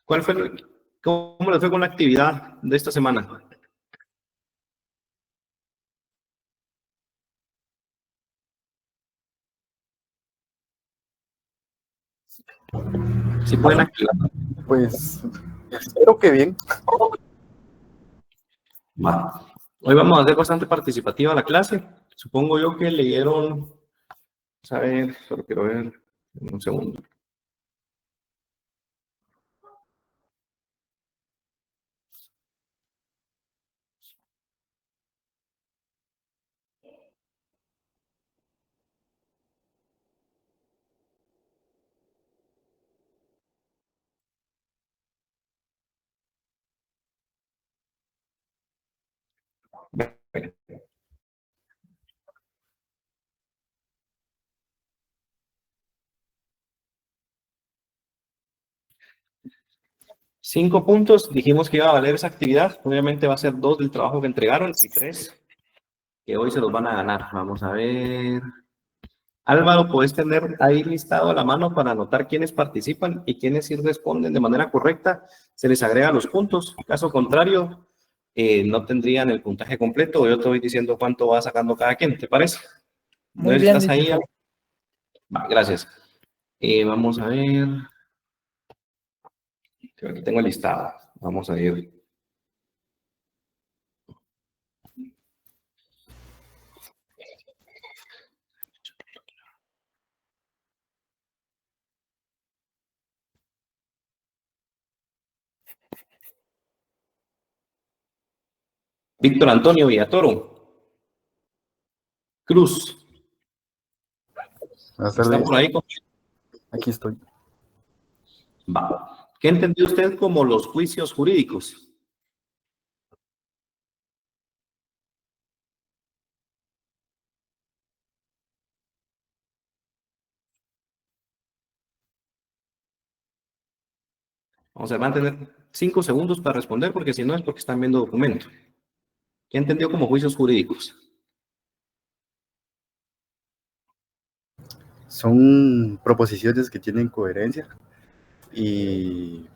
¿Cuál fue, cómo les fue con la actividad de esta semana? ¿Sí pueden activar? Pues espero que bien. Va. Hoy vamos a hacer bastante participativa la clase. Supongo yo que leyeron, vamos a ver, solo quiero ver, un segundo. Cinco puntos, dijimos que iba a valer esa actividad. Obviamente va a ser 2 del trabajo que entregaron y 3 que hoy se los van a ganar. Vamos a ver. Álvaro, puedes tener ahí listado a la mano para anotar quiénes participan y quiénes sí responden de manera correcta. Se les agrega los puntos. Caso contrario, no tendrían el puntaje completo. Yo te voy diciendo cuánto va sacando cada quien. ¿Te parece? Muy ¿No bien, estás ahí? licenciado. Va, gracias. Vamos a ver. Aquí tengo el listado. Vamos a ir. Víctor Antonio Villatoro. Cruz. ¿Está por ahí? Aquí estoy. Va. ¿Qué entendió usted como los juicios jurídicos? Vamos a ver, van a tener 5 segundos para responder, porque si no es porque están viendo documento. ¿Qué entendió como juicios jurídicos? Son proposiciones que tienen coherencia y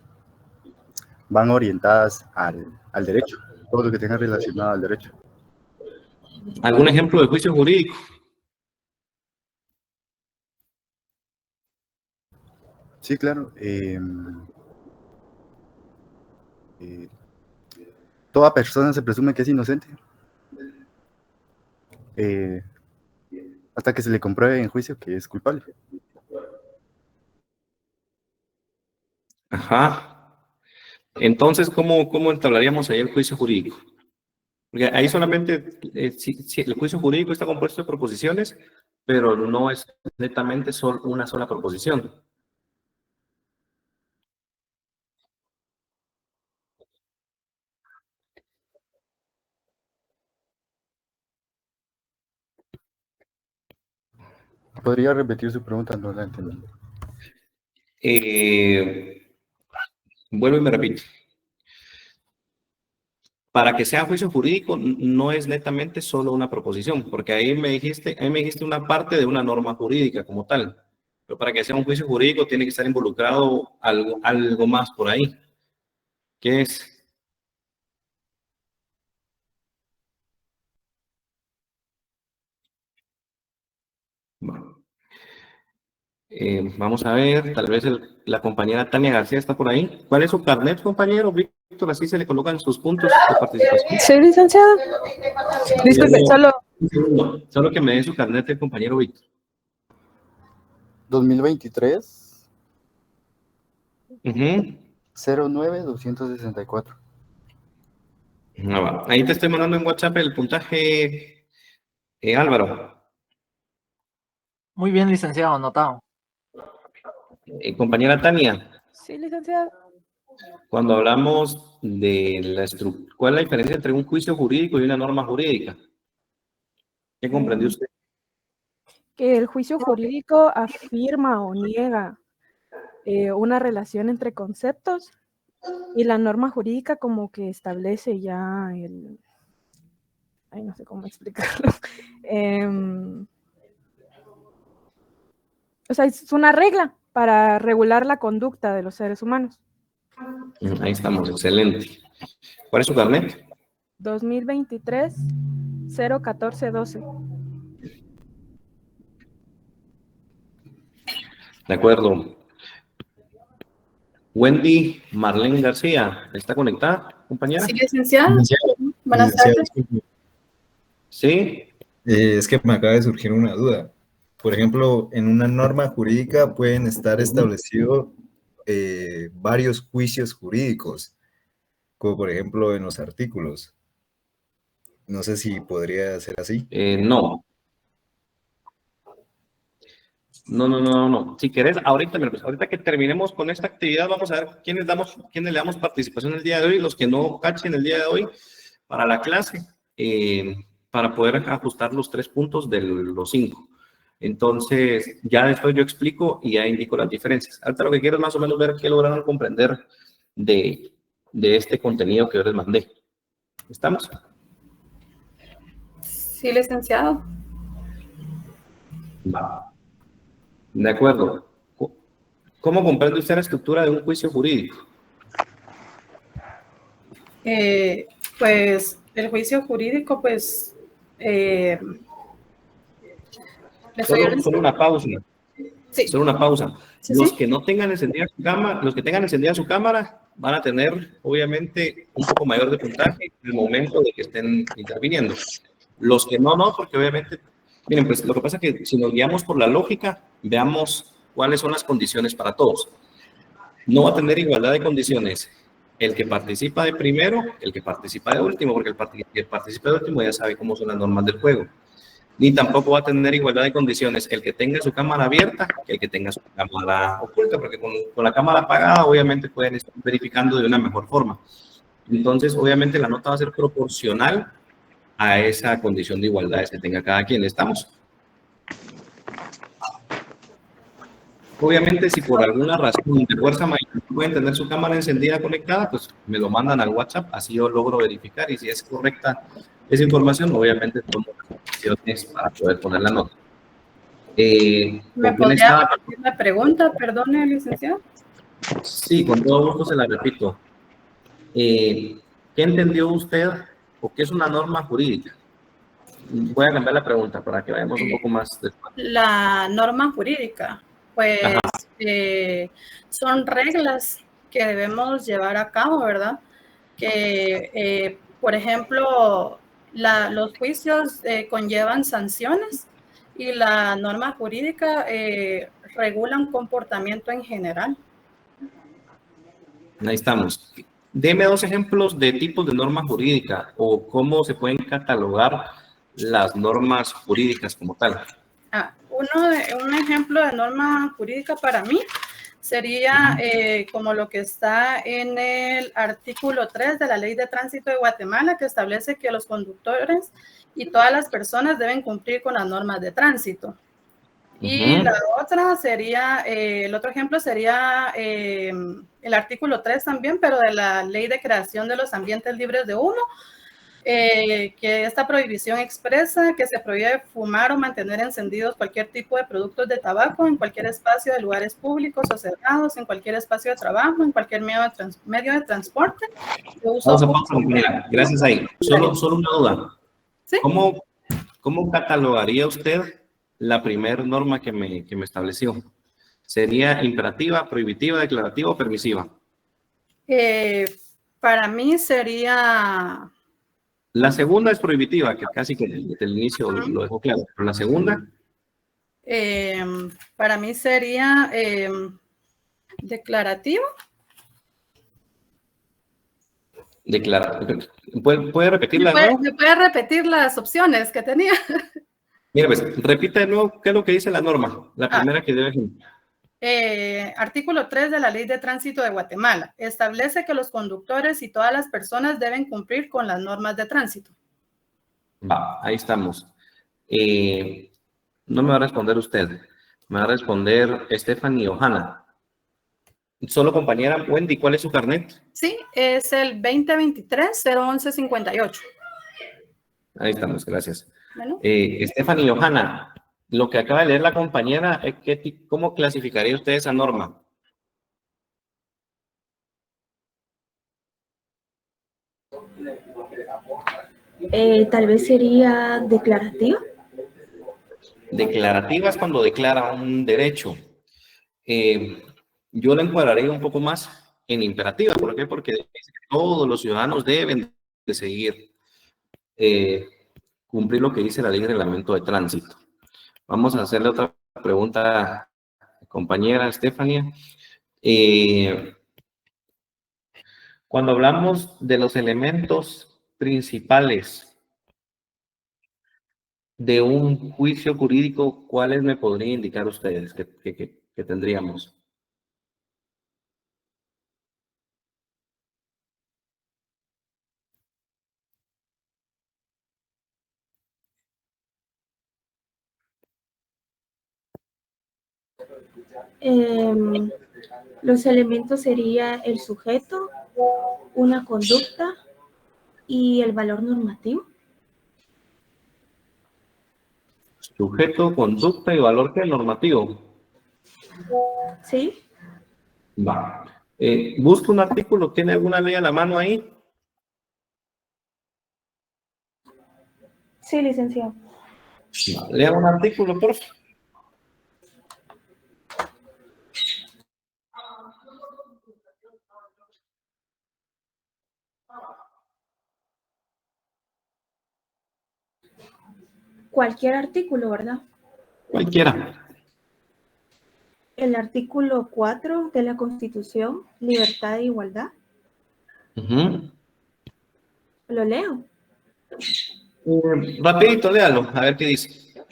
van orientadas al derecho, todo lo que tenga relacionado al derecho. ¿Algún ejemplo de juicio jurídico? Sí, claro. Toda persona se presume que es inocente hasta que se le compruebe en juicio que es culpable. Ajá. Entonces, ¿cómo entablaríamos ahí el juicio jurídico? Porque ahí solamente, sí, el juicio jurídico está compuesto de proposiciones, pero no es netamente una sola proposición. ¿Podría repetir su pregunta? No la entendí. Vuelvo y me repito. Para que sea juicio jurídico no es netamente solo una proposición, porque ahí me dijiste una parte de una norma jurídica como tal. Pero para que sea un juicio jurídico tiene que estar involucrado algo más por ahí. ¿Qué es? Bueno, vamos a ver, tal vez la compañera Tania García está por ahí. ¿Cuál es su carnet, compañero? Víctor, así se le colocan sus puntos de participación. Sí, licenciado. Disculpe, Solo que me dé su carnet el compañero Víctor. 2023 Uh-huh. 09-264. Ahí te estoy mandando en WhatsApp el puntaje, Álvaro. Muy bien, licenciado, anotado. Compañera Tania, sí, licenciado. cuando hablamos de ¿cuál es la diferencia entre un juicio jurídico y una norma jurídica? ¿Qué comprendió usted? Que el juicio jurídico afirma o niega una relación entre conceptos y la norma jurídica como que establece ya no sé cómo explicarlo. O sea, es una regla para regular la conducta de los seres humanos. Ahí estamos, excelente. ¿Cuál es su carnet? 2023 01412. De acuerdo. Wendy Marlene García, ¿está conectada, compañera? Sí, licenciado. Licenciado, Buenas licenciado, tardes. disculpe. Sí. Es que me acaba de surgir una duda. Por ejemplo, en una norma jurídica pueden estar establecidos varios juicios jurídicos, como por ejemplo en los artículos. No sé si podría ser así. No. No. Si querés, ahorita, mira, pues, ahorita que terminemos con esta actividad, vamos a ver quiénes le damos participación el día de hoy, los que no cachen el día de hoy para la clase, para poder ajustar los 3 puntos de los 5. Entonces, ya después yo explico y ya indico las diferencias. Ahorita lo que quiero es más o menos ver qué lograron comprender de este contenido que yo les mandé. ¿Estamos? Sí, licenciado. Va. De acuerdo. ¿Cómo comprende usted la estructura de un juicio jurídico? Pues el juicio jurídico, pues, le soy Solo una pausa. Sí. Solo una pausa. Sí, Los sí. que no tengan encendida su cámara, los que tengan encendida su cámara, van a tener, obviamente, un poco mayor de puntaje en el momento de que estén interviniendo. Los que no, porque obviamente, miren, pues lo que pasa es que si nos guiamos por la lógica, veamos cuáles son las condiciones para todos. No va a tener igualdad de condiciones el que participa de primero, el que participa de último, porque el que participa de último ya sabe cómo son las normas del juego. Ni tampoco va a tener igualdad de condiciones el que tenga su cámara abierta que el que tenga su cámara oculta, porque con la cámara apagada obviamente pueden estar verificando de una mejor forma. Entonces, obviamente la nota va a ser proporcional a esa condición de igualdad que tenga cada quien. ¿Estamos? Obviamente, si por alguna razón de fuerza mayor pueden tener su cámara encendida conectada, pues me lo mandan al WhatsApp, así yo logro verificar y si es correcta esa información, obviamente tomo las opciones para poder poner la nota. ¿Me podría repetir la pregunta? Perdone, licenciado. Sí, con todo gusto se la repito. ¿Qué entendió usted o qué es una norma jurídica? Voy a cambiar la pregunta para que vayamos un poco más despacio. La norma jurídica, pues, son reglas que debemos llevar a cabo, ¿verdad? Que, por ejemplo, los juicios conllevan sanciones y la norma jurídica regula un comportamiento en general. Ahí estamos. Deme 2 ejemplos de tipos de norma jurídica o cómo se pueden catalogar las normas jurídicas como tal. Un ejemplo de norma jurídica para mí sería como lo que está en el artículo 3 de la Ley de Tránsito de Guatemala, que establece que los conductores y todas las personas deben cumplir con las normas de tránsito. Y la otra sería, el otro ejemplo sería el artículo 3 también, pero de la Ley de Creación de los Ambientes Libres de Humo, que esta prohibición expresa que se prohíbe fumar o mantener encendidos cualquier tipo de productos de tabaco en cualquier espacio de lugares públicos o cerrados, en cualquier espacio de trabajo, en cualquier medio de transporte. Mira, gracias ahí. Solo una duda. ¿Sí? ¿Cómo catalogaría usted la primera norma que me estableció? ¿Sería imperativa, prohibitiva, declarativa o permisiva? Para mí sería... La segunda es prohibitiva, que casi que desde el inicio lo dejó claro. Pero la segunda... para mí sería declarativa. ¿Puede repetirla de nuevo? ¿Me puede repetir las opciones que tenía? Mira, pues, repita de nuevo qué es lo que dice la norma. La primera que debe... Artículo 3 de la Ley de Tránsito de Guatemala. Establece que los conductores y todas las personas deben cumplir con las normas de tránsito. Va, ahí estamos. No me va a responder usted. Me va a responder Stephanie o Hanna. Solo compañera Wendy, ¿cuál es su carnet? Sí, es el 2023-011-58. Ahí estamos, gracias. Bueno. Stephanie o Hanna, lo que acaba de leer la compañera, ¿cómo clasificaría usted esa norma? Tal vez sería declarativa. Declarativa es cuando declara un derecho. Yo la encuadraría un poco más en imperativa. ¿Por qué? Porque dice que todos los ciudadanos deben de seguir, cumplir lo que dice la ley de reglamento de tránsito. Vamos a hacerle otra pregunta, compañera Estefania. Cuando hablamos de los elementos principales de un juicio jurídico, ¿cuáles me podrían indicar ustedes que tendríamos? Los elementos sería el sujeto, una conducta y el valor normativo. Sujeto, conducta y valor ¿qué? Normativo. ¿Sí? Va. Busca un artículo, ¿tiene alguna ley a la mano ahí? Sí, licenciado. Va, lea un artículo, por favor. Cualquier artículo, ¿verdad? Cualquiera. El artículo 4 de la Constitución, libertad e igualdad. ¿Lo leo? Rapidito, léalo, a ver qué dice.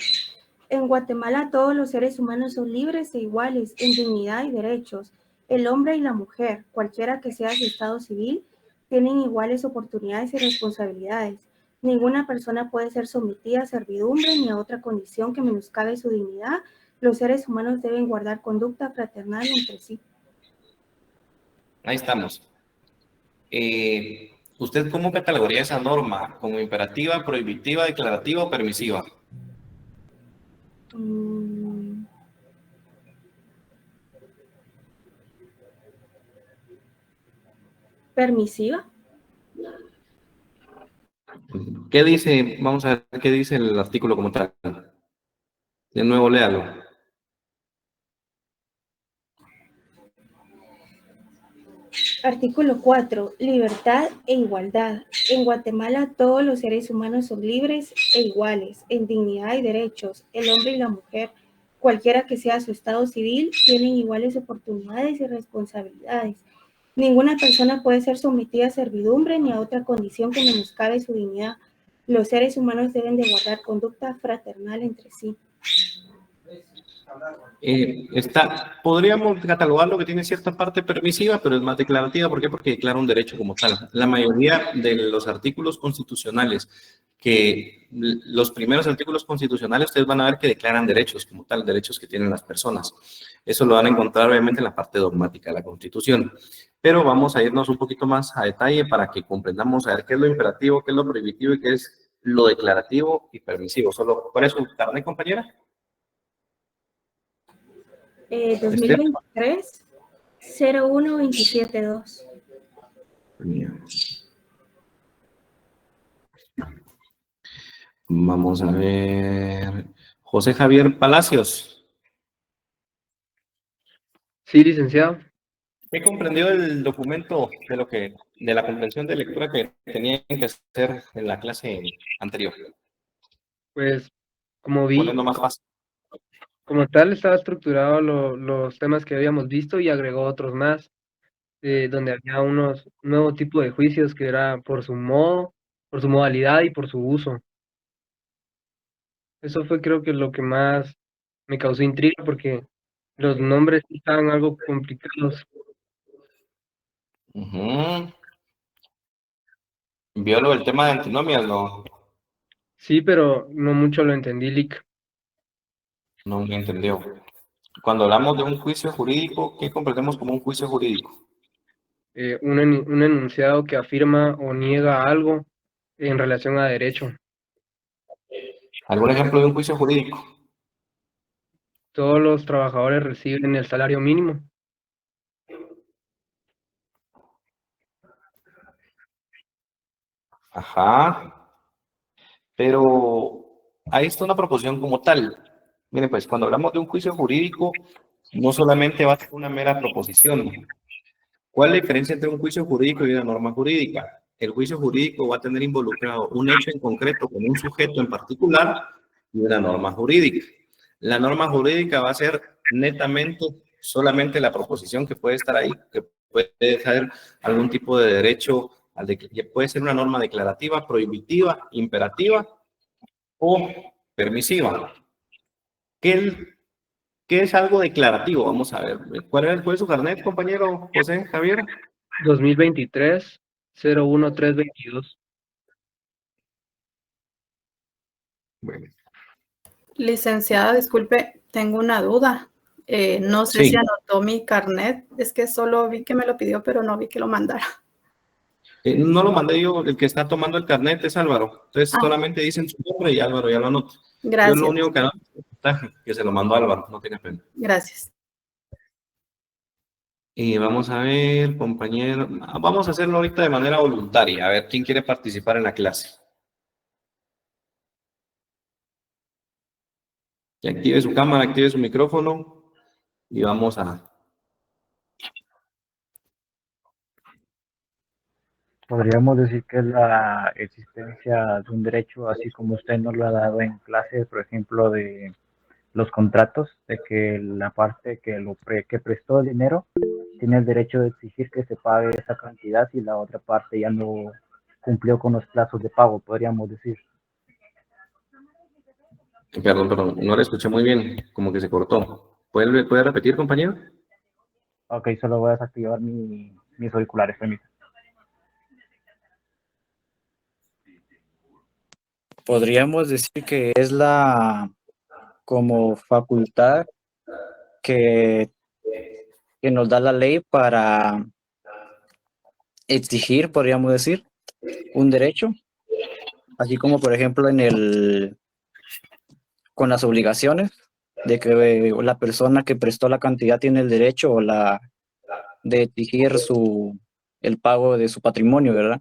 En Guatemala todos los seres humanos son libres e iguales en dignidad y derechos. El hombre y la mujer, cualquiera que sea su estado civil, tienen iguales oportunidades y responsabilidades. Ninguna persona puede ser sometida a servidumbre ni a otra condición que menoscabe su dignidad. Los seres humanos deben guardar conducta fraternal entre sí. Ahí estamos. ¿Usted cómo catalogaría esa norma? ¿Como imperativa, prohibitiva, declarativa o permisiva? ¿Permisiva? ¿Qué dice? Vamos a ver qué dice el artículo como tal. De nuevo, léalo. Artículo 4. Libertad e igualdad. En Guatemala todos los seres humanos son libres e iguales en dignidad y derechos. El hombre y la mujer, cualquiera que sea su estado civil, tienen iguales oportunidades y responsabilidades. Ninguna persona puede ser sometida a servidumbre ni a otra condición que menoscabe su dignidad. Los seres humanos deben de guardar conducta fraternal entre sí. Podríamos catalogarlo que tiene cierta parte permisiva, pero es más declarativa. ¿Por qué? Porque declara un derecho como tal. La mayoría de los artículos constitucionales, los primeros artículos constitucionales, ustedes van a ver que declaran derechos como tal, derechos que tienen las personas. Eso lo van a encontrar obviamente en la parte dogmática de la Constitución. Pero vamos a irnos un poquito más a detalle para que comprendamos a ver qué es lo imperativo, qué es lo prohibitivo y qué es lo declarativo y permisivo. Solo por eso, ¿carne, compañera? 2023 01272. Vamos a ver. José Javier Palacios. Sí, licenciado. ¿Qué comprendió el documento de la comprensión de lectura que tenían que hacer en la clase anterior? Pues como vi, Poniendo más fácil. como tal estaba estructurado los temas que habíamos visto y agregó otros más, donde había un nuevo tipo de juicios que era por su modo, por su modalidad y por su uso. Eso fue creo que lo que más me causó intriga porque los nombres estaban algo complicados. Vio lo del tema de antinomias, ¿no? Sí, pero no mucho lo entendí, Lick. No me entendió. Cuando hablamos de un juicio jurídico, ¿qué comprendemos como un juicio jurídico? Un enunciado que afirma o niega algo en relación a derecho. ¿Algún ejemplo de un juicio jurídico? Todos los trabajadores reciben el salario mínimo. Ajá. Pero ahí está una proposición como tal. Miren, pues cuando hablamos de un juicio jurídico, no solamente va a ser una mera proposición. ¿Cuál es la diferencia entre un juicio jurídico y una norma jurídica? El juicio jurídico va a tener involucrado un hecho en concreto con un sujeto en particular y una norma jurídica. La norma jurídica va a ser netamente solamente la proposición que puede estar ahí, que puede ser algún tipo de derecho, que puede ser una norma declarativa, prohibitiva, imperativa o permisiva. ¿Qué es algo declarativo? Vamos a ver. ¿Cuál fue su carnet, compañero José Javier? 2023 01322. Bueno, Licenciada, disculpe, tengo una duda. No sé sí. si anotó mi carnet. Es que solo vi que me lo pidió, pero no vi que lo mandara. No lo mandé yo, el que está tomando el carnet es Álvaro. Entonces Ah. solamente dicen su nombre y Álvaro ya lo anota. Yo Gracias. lo único que anoto es el mensaje que se lo mandó Álvaro, no tenga pena. Gracias. Y vamos a ver, compañero, vamos a hacerlo ahorita de manera voluntaria, a ver quién quiere participar en la clase. Que active su cámara, active su micrófono y vamos a... Podríamos decir que es la existencia de un derecho, así como usted nos lo ha dado en clase, por ejemplo, de los contratos, de que la parte que prestó el dinero tiene el derecho de exigir que se pague esa cantidad y la otra parte ya no cumplió con los plazos de pago, podríamos decir. Perdón, no le escuché muy bien, como que se cortó. ¿Puede repetir, compañero? Ok, solo voy a desactivar mis auriculares, permítame. Podríamos decir que es la como facultad que nos da la ley para exigir, podríamos decir, un derecho, así como por ejemplo con las obligaciones de que la persona que prestó la cantidad tiene el derecho de exigir el pago de su patrimonio, ¿verdad?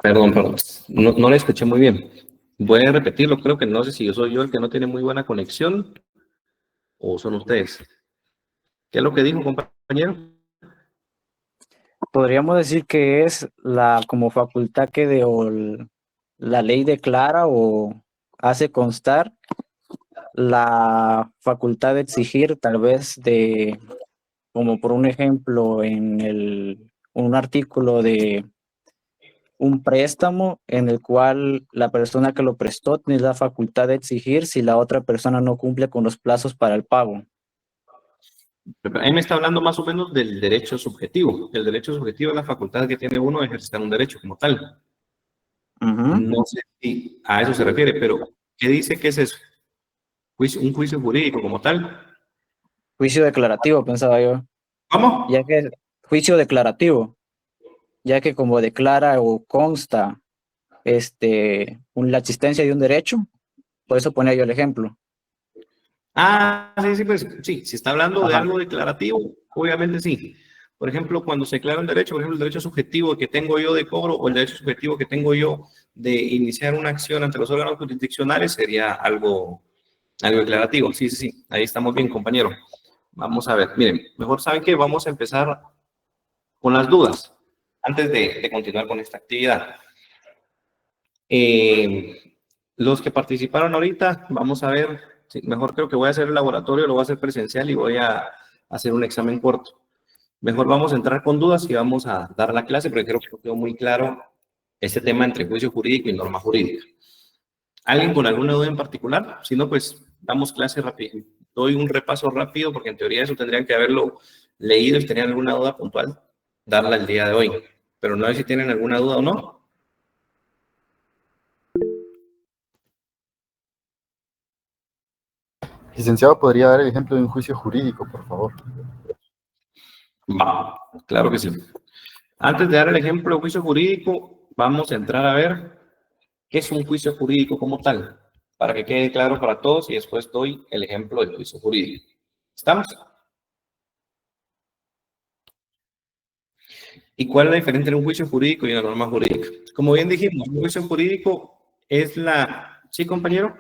Perdón, no le escuché muy bien. Voy a repetirlo, creo que no sé si yo soy yo el que no tiene muy buena conexión o son ustedes. ¿Qué es lo que dijo, compañero? Podríamos decir que es la como facultad que la ley declara o hace constar la facultad de exigir, tal vez como por un ejemplo, un artículo de un préstamo en el cual la persona que lo prestó tiene la facultad de exigir si la otra persona no cumple con los plazos para el pago. Ahí me está hablando más o menos del derecho subjetivo. El derecho subjetivo es la facultad que tiene uno de ejercitar un derecho como tal. No sé si a eso se refiere, pero ¿qué dice que es eso? Un juicio jurídico como tal. Juicio declarativo, pensaba yo. ¿Cómo? Ya que juicio declarativo, ya que como declara o consta la existencia de un derecho, por eso ponía yo el ejemplo. Ah, sí, pues sí, si está hablando de Ajá. algo declarativo, obviamente sí. Por ejemplo, cuando se declara un derecho, por ejemplo, el derecho subjetivo que tengo yo de cobro o el derecho subjetivo que tengo yo de iniciar una acción ante los órganos jurisdiccionales sería algo declarativo. Sí, sí, sí, ahí estamos bien, compañero. Vamos a ver, miren, mejor saben que vamos a empezar con las dudas antes de continuar con esta actividad. Los que participaron ahorita, vamos a ver, sí, mejor creo que voy a hacer el laboratorio, lo voy a hacer presencial y voy a hacer un examen corto. Mejor vamos a entrar con dudas y vamos a dar la clase, porque creo que quedó muy claro este tema entre juicio jurídico y norma jurídica. ¿Alguien con alguna duda en particular? Si no, pues damos clase rápido. Doy un repaso rápido, porque en teoría eso tendrían que haberlo leído. Si tenían alguna duda puntual, darla el día de hoy. Pero no sé si tienen alguna duda o no. Licenciado, ¿podría dar el ejemplo de un juicio jurídico, por favor? Va, claro que sí. Antes de dar el ejemplo de juicio jurídico, vamos a entrar a ver qué es un juicio jurídico como tal, para que quede claro para todos y después doy el ejemplo del juicio jurídico. ¿Estamos? ¿Y cuál es la diferencia entre un juicio jurídico y una norma jurídica? Como bien dijimos, un juicio jurídico es la... ¿Sí, compañero?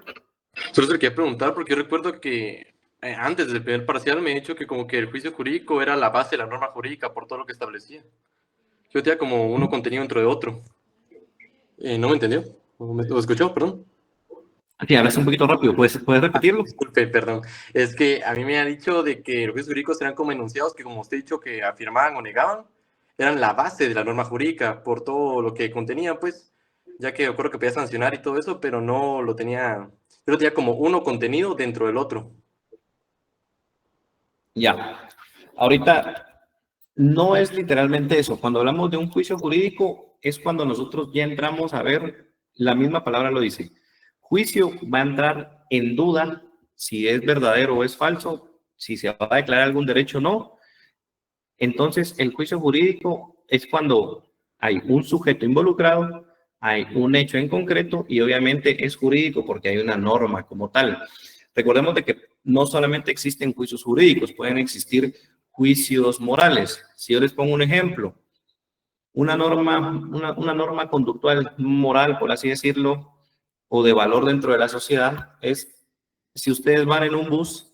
Solo se le quería preguntar porque yo recuerdo que antes del primer parcial me he dicho que como que el juicio jurídico era la base de la norma jurídica por todo lo que establecía. Yo tenía como uno contenido dentro de otro. ¿No me entendió? ¿O escuchó? Perdón. Sí, hablas un poquito rápido. ¿Puedes repetirlo? Disculpe, perdón. Es que a mí me ha dicho de que los juicios jurídicos eran como enunciados que, como usted ha dicho, que afirmaban o negaban, eran la base de la norma jurídica por todo lo que contenían, pues, ya que yo creo que podía sancionar y todo eso, pero no lo tenía, yo lo tenía como uno contenido dentro del otro. Ya. Ahorita no es literalmente eso. Cuando hablamos de un juicio jurídico es cuando nosotros ya entramos a ver, la misma palabra lo dice. Juicio va a entrar en duda si es verdadero o es falso, si se va a declarar algún derecho o no. Entonces, el juicio jurídico es cuando hay un sujeto involucrado, hay un hecho en concreto y obviamente es jurídico porque hay una norma como tal. Recordemos de que no solamente existen juicios jurídicos, pueden existir juicios morales. Si yo les pongo un ejemplo, una norma conductual moral, por así decirlo, o de valor dentro de la sociedad, es si ustedes van en un bus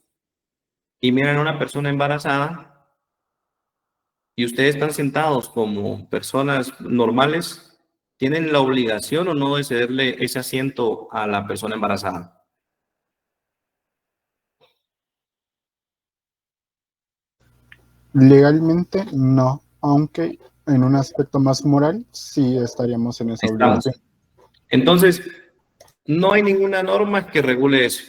y miran a una persona embarazada y ustedes están sentados como personas normales, ¿tienen la obligación o no de cederle ese asiento a la persona embarazada? Legalmente no, aunque en un aspecto más moral sí estaríamos en esa obligación. Entonces, no hay ninguna norma que regule eso.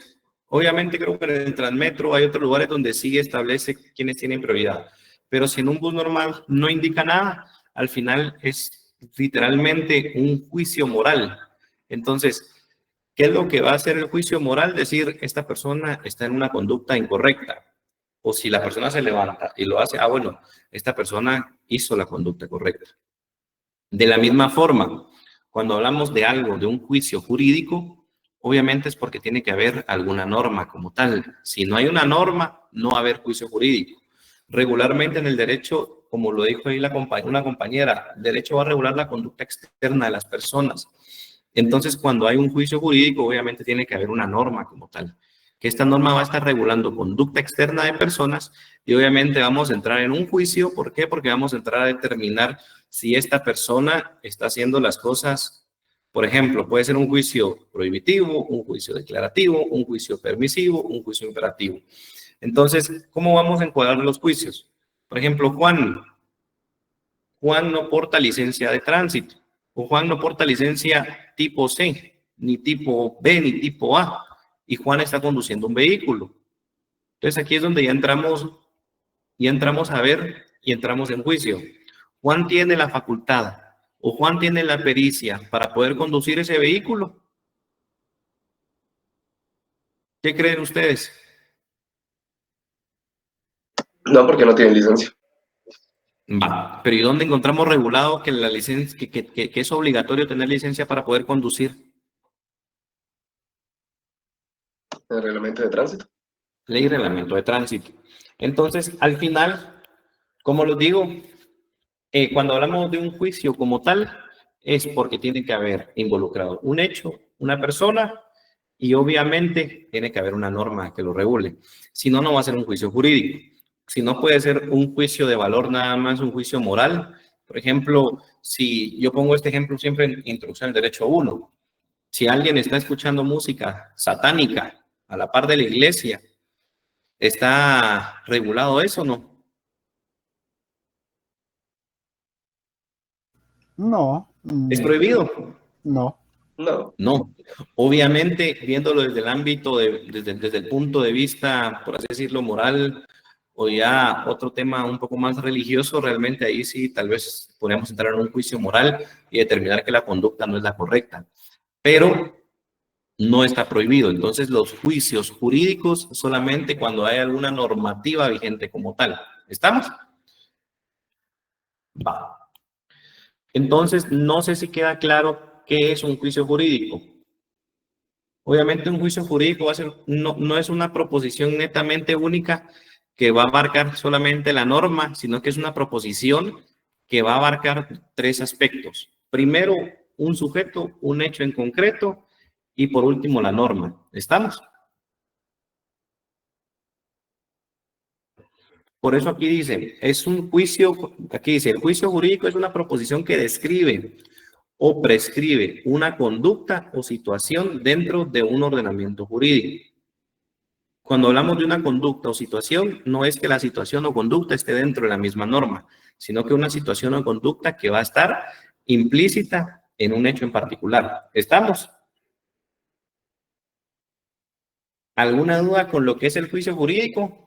Obviamente creo que en el Transmetro hay otros lugares donde sí establece quiénes tienen prioridad. Pero si en un bus normal no indica nada, al final es literalmente un juicio moral. Entonces, ¿qué es lo que va a hacer el juicio moral? Decir, esta persona está en una conducta incorrecta. O si la persona se levanta y lo hace, bueno, esta persona hizo la conducta correcta. De la misma forma, cuando hablamos de algo, de un juicio jurídico, obviamente es porque tiene que haber alguna norma como tal. Si no hay una norma, no va a haber juicio jurídico. Regularmente en el derecho, como lo dijo ahí una compañera, el derecho va a regular la conducta externa de las personas. Entonces, cuando hay un juicio jurídico, obviamente tiene que haber una norma como tal. Que esta norma va a estar regulando conducta externa de personas y obviamente vamos a entrar en un juicio. ¿Por qué? Porque vamos a entrar a determinar si esta persona está haciendo las cosas. Por ejemplo, puede ser un juicio prohibitivo, un juicio declarativo, un juicio permisivo, un juicio imperativo. Entonces, ¿cómo vamos a encuadrar los juicios? Por ejemplo, Juan no porta licencia de tránsito, o Juan no porta licencia tipo C, ni tipo B, ni tipo A, y Juan está conduciendo un vehículo. Entonces, aquí es donde ya entramos a ver y entramos en juicio. Juan tiene la facultad o Juan tiene la pericia para poder conducir ese vehículo. ¿Qué creen ustedes? No, porque no tienen licencia. Va, pero ¿y dónde encontramos regulado que la licencia, que es obligatorio tener licencia para poder conducir? El reglamento de tránsito. Ley y reglamento de tránsito. Entonces, al final, como les digo, cuando hablamos de un juicio como tal, es porque tiene que haber involucrado un hecho, una persona, y obviamente tiene que haber una norma que lo regule. Si no, no va a ser un juicio jurídico. Si no, puede ser un juicio de valor nada más, un juicio moral. Por ejemplo, si yo pongo este ejemplo siempre en Introducción al Derecho 1, si alguien está escuchando música satánica a la par de la iglesia, ¿está regulado eso o no? No. ¿Es prohibido? No. No. No. Obviamente, viéndolo desde el ámbito, desde el punto de vista, por así decirlo, moral, o ya otro tema un poco más religioso, realmente ahí sí tal vez podríamos entrar en un juicio moral y determinar que la conducta no es la correcta. Pero no está prohibido. Entonces, los juicios jurídicos solamente cuando hay alguna normativa vigente como tal. ¿Estamos? Va. Entonces, no sé si queda claro qué es un juicio jurídico. Obviamente, un juicio jurídico va a ser, no es una proposición netamente única que va a abarcar solamente la norma, sino que es una proposición que va a abarcar 3 aspectos. Primero, un sujeto, un hecho en concreto, y por último, la norma. ¿Estamos? Por eso aquí dice, es un juicio, aquí dice, el juicio jurídico es una proposición que describe o prescribe una conducta o situación dentro de un ordenamiento jurídico. Cuando hablamos de una conducta o situación, no es que la situación o conducta esté dentro de la misma norma, sino que una situación o conducta que va a estar implícita en un hecho en particular. ¿Estamos? ¿Alguna duda con lo que es el juicio jurídico?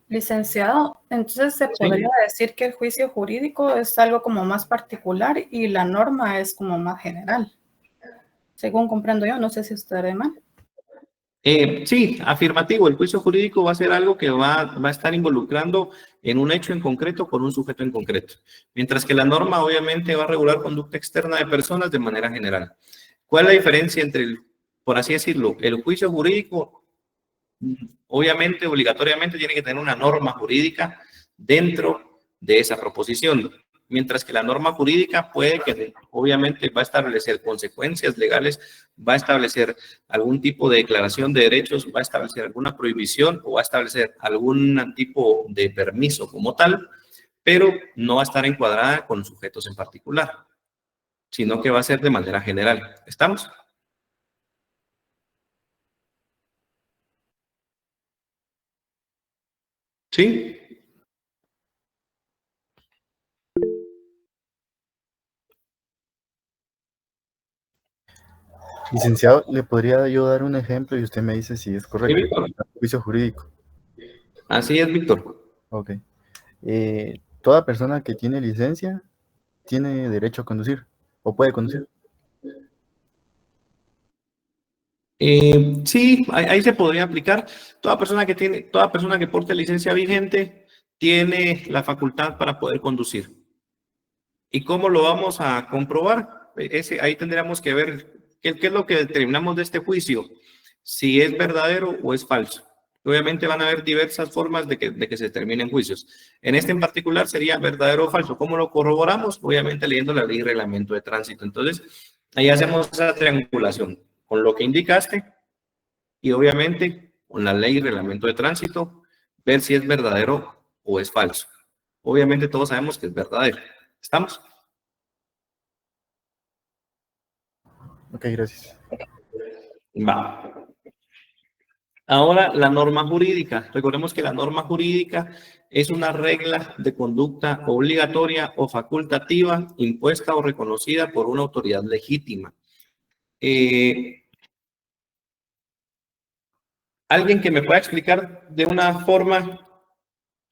Licenciado, entonces se podría decir que el juicio jurídico es algo como más particular y la norma es como más general. Según comprendo yo, no sé si estaré mal. Sí, afirmativo. El juicio jurídico va a ser algo que va a estar involucrando en un hecho en concreto con un sujeto en concreto. Mientras que la norma obviamente va a regular conducta externa de personas de manera general. ¿Cuál es la diferencia entre, por así decirlo, el juicio jurídico? Obviamente, obligatoriamente tiene que tener una norma jurídica dentro de esa proposición, mientras que la norma jurídica puede que obviamente va a establecer consecuencias legales, va a establecer algún tipo de declaración de derechos, va a establecer alguna prohibición o va a establecer algún tipo de permiso como tal, pero no va a estar encuadrada con sujetos en particular, sino que va a ser de manera general. ¿Estamos? ¿Sí? Licenciado, ¿le podría yo dar un ejemplo y usted me dice si es correcto? Sí, Víctor. Juicio jurídico. Así es, Víctor. Ok. Toda persona que tiene licencia tiene derecho a conducir o puede conducir. Sí, ahí se podría aplicar. Toda persona que porte licencia vigente tiene la facultad para poder conducir. ¿Y cómo lo vamos a comprobar? Ahí tendríamos que ver qué es lo que determinamos de este juicio, si es verdadero o es falso. Obviamente van a haber diversas formas de que se determinen juicios. En este en particular sería verdadero o falso. ¿Cómo lo corroboramos? Obviamente leyendo la ley y reglamento de tránsito. Entonces, ahí hacemos esa triangulación con lo que indicaste y obviamente con la ley y reglamento de tránsito, ver si es verdadero o es falso. Obviamente todos sabemos que es verdadero. ¿Estamos? Ok, gracias. Va. Ahora, la norma jurídica. Recordemos que la norma jurídica es una regla de conducta obligatoria o facultativa impuesta o reconocida por una autoridad legítima. ¿Alguien que me pueda explicar de una forma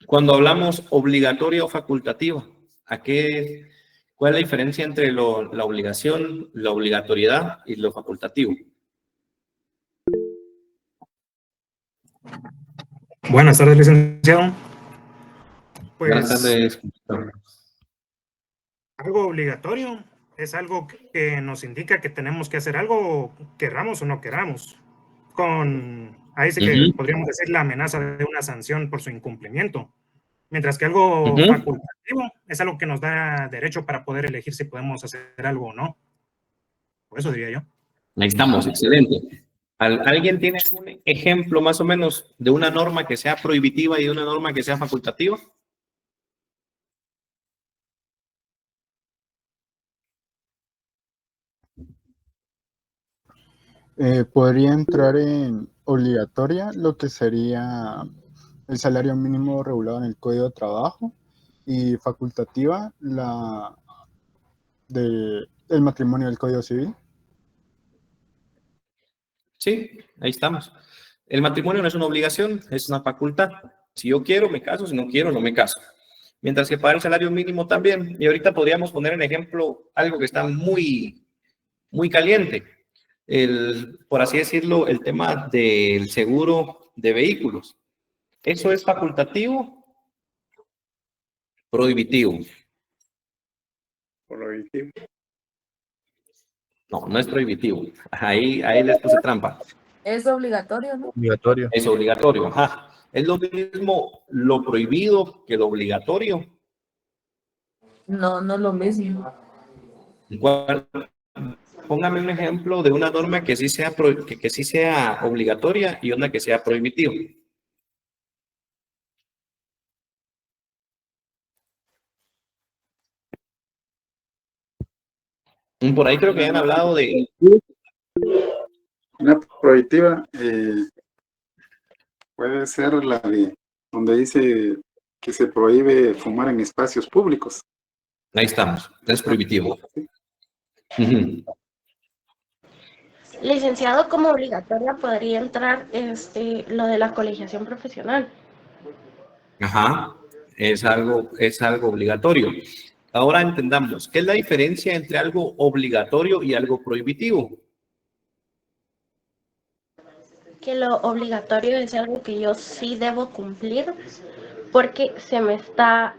cuando hablamos obligatoria o facultativa? ¿Cuál es la diferencia entre la obligación, la obligatoriedad y lo facultativo? Buenas tardes, licenciado. Buenas tardes. Algo obligatorio es algo que nos indica que tenemos que hacer algo, querramos o no queramos. Ahí sí que podríamos decir la amenaza de una sanción por su incumplimiento. Mientras que algo facultativo es algo que nos da derecho para poder elegir si podemos hacer algo o no. Por eso diría yo. Ahí estamos, excelente. ¿Alguien tiene algún ejemplo más o menos de una norma que sea prohibitiva y de una norma que sea facultativa? Podría entrar en obligatoria lo que sería el salario mínimo regulado en el Código de Trabajo y facultativa el matrimonio del Código Civil. Sí, ahí estamos. El matrimonio no es una obligación, es una facultad. Si yo quiero, me caso, si no quiero, no me caso. Mientras que para el salario mínimo también. Y ahorita podríamos poner en ejemplo algo que está muy, muy caliente. Por así decirlo, el tema del seguro de vehículos. ¿Eso es facultativo? Prohibitivo. Prohibitivo. No, no es prohibitivo. Ahí les puse trampa. Es obligatorio, ¿no? Obligatorio. Es obligatorio, ajá. ¿Es lo mismo lo prohibido que lo obligatorio? No, no lo mismo. Póngame un ejemplo de una norma que sí sea, que sí sea obligatoria y una que sea prohibitiva. Por ahí creo que han hablado de... Una prohibitiva puede ser la de donde dice que se prohíbe fumar en espacios públicos. Ahí estamos, es prohibitivo. Licenciado, como obligatoria podría entrar lo de la colegiación profesional. Ajá, es algo obligatorio. Ahora entendamos, ¿qué es la diferencia entre algo obligatorio y algo prohibitivo? Que lo obligatorio es algo que yo sí debo cumplir porque se me está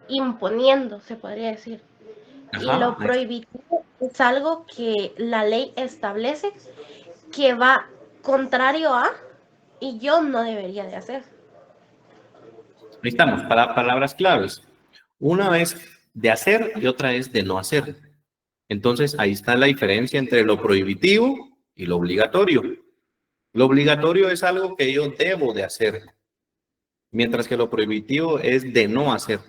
imponiendo, se podría decir. Y lo prohibitivo es algo que la ley establece que va contrario a y yo no debería de hacer. Ahí estamos, palabras claves. Una es de hacer y otra es de no hacer. Entonces, ahí está la diferencia entre lo prohibitivo y lo obligatorio. Lo obligatorio es algo que yo debo de hacer, mientras que lo prohibitivo es de no hacer.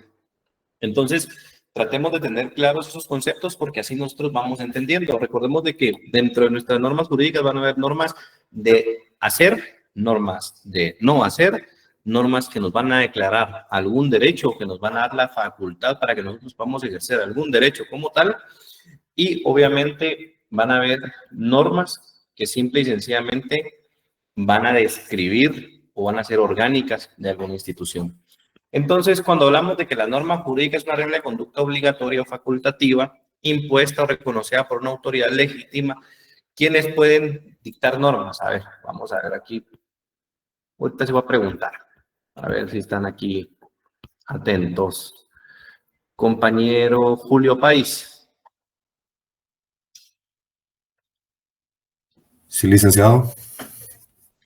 Entonces, tratemos de tener claros esos conceptos porque así nosotros vamos entendiendo. Recordemos de que dentro de nuestras normas jurídicas van a haber normas de hacer, normas de no hacer, normas que nos van a declarar algún derecho, que nos van a dar la facultad para que nosotros podamos ejercer algún derecho como tal. Y obviamente van a haber normas que simple y sencillamente van a describir o van a ser orgánicas de alguna institución. Entonces, cuando hablamos de que la norma jurídica es una regla de conducta obligatoria o facultativa, impuesta o reconocida por una autoridad legítima, ¿quiénes pueden dictar normas? A ver, vamos a ver aquí. Ahorita se va a preguntar. A ver si están aquí atentos. Compañero Julio País. Sí, licenciado.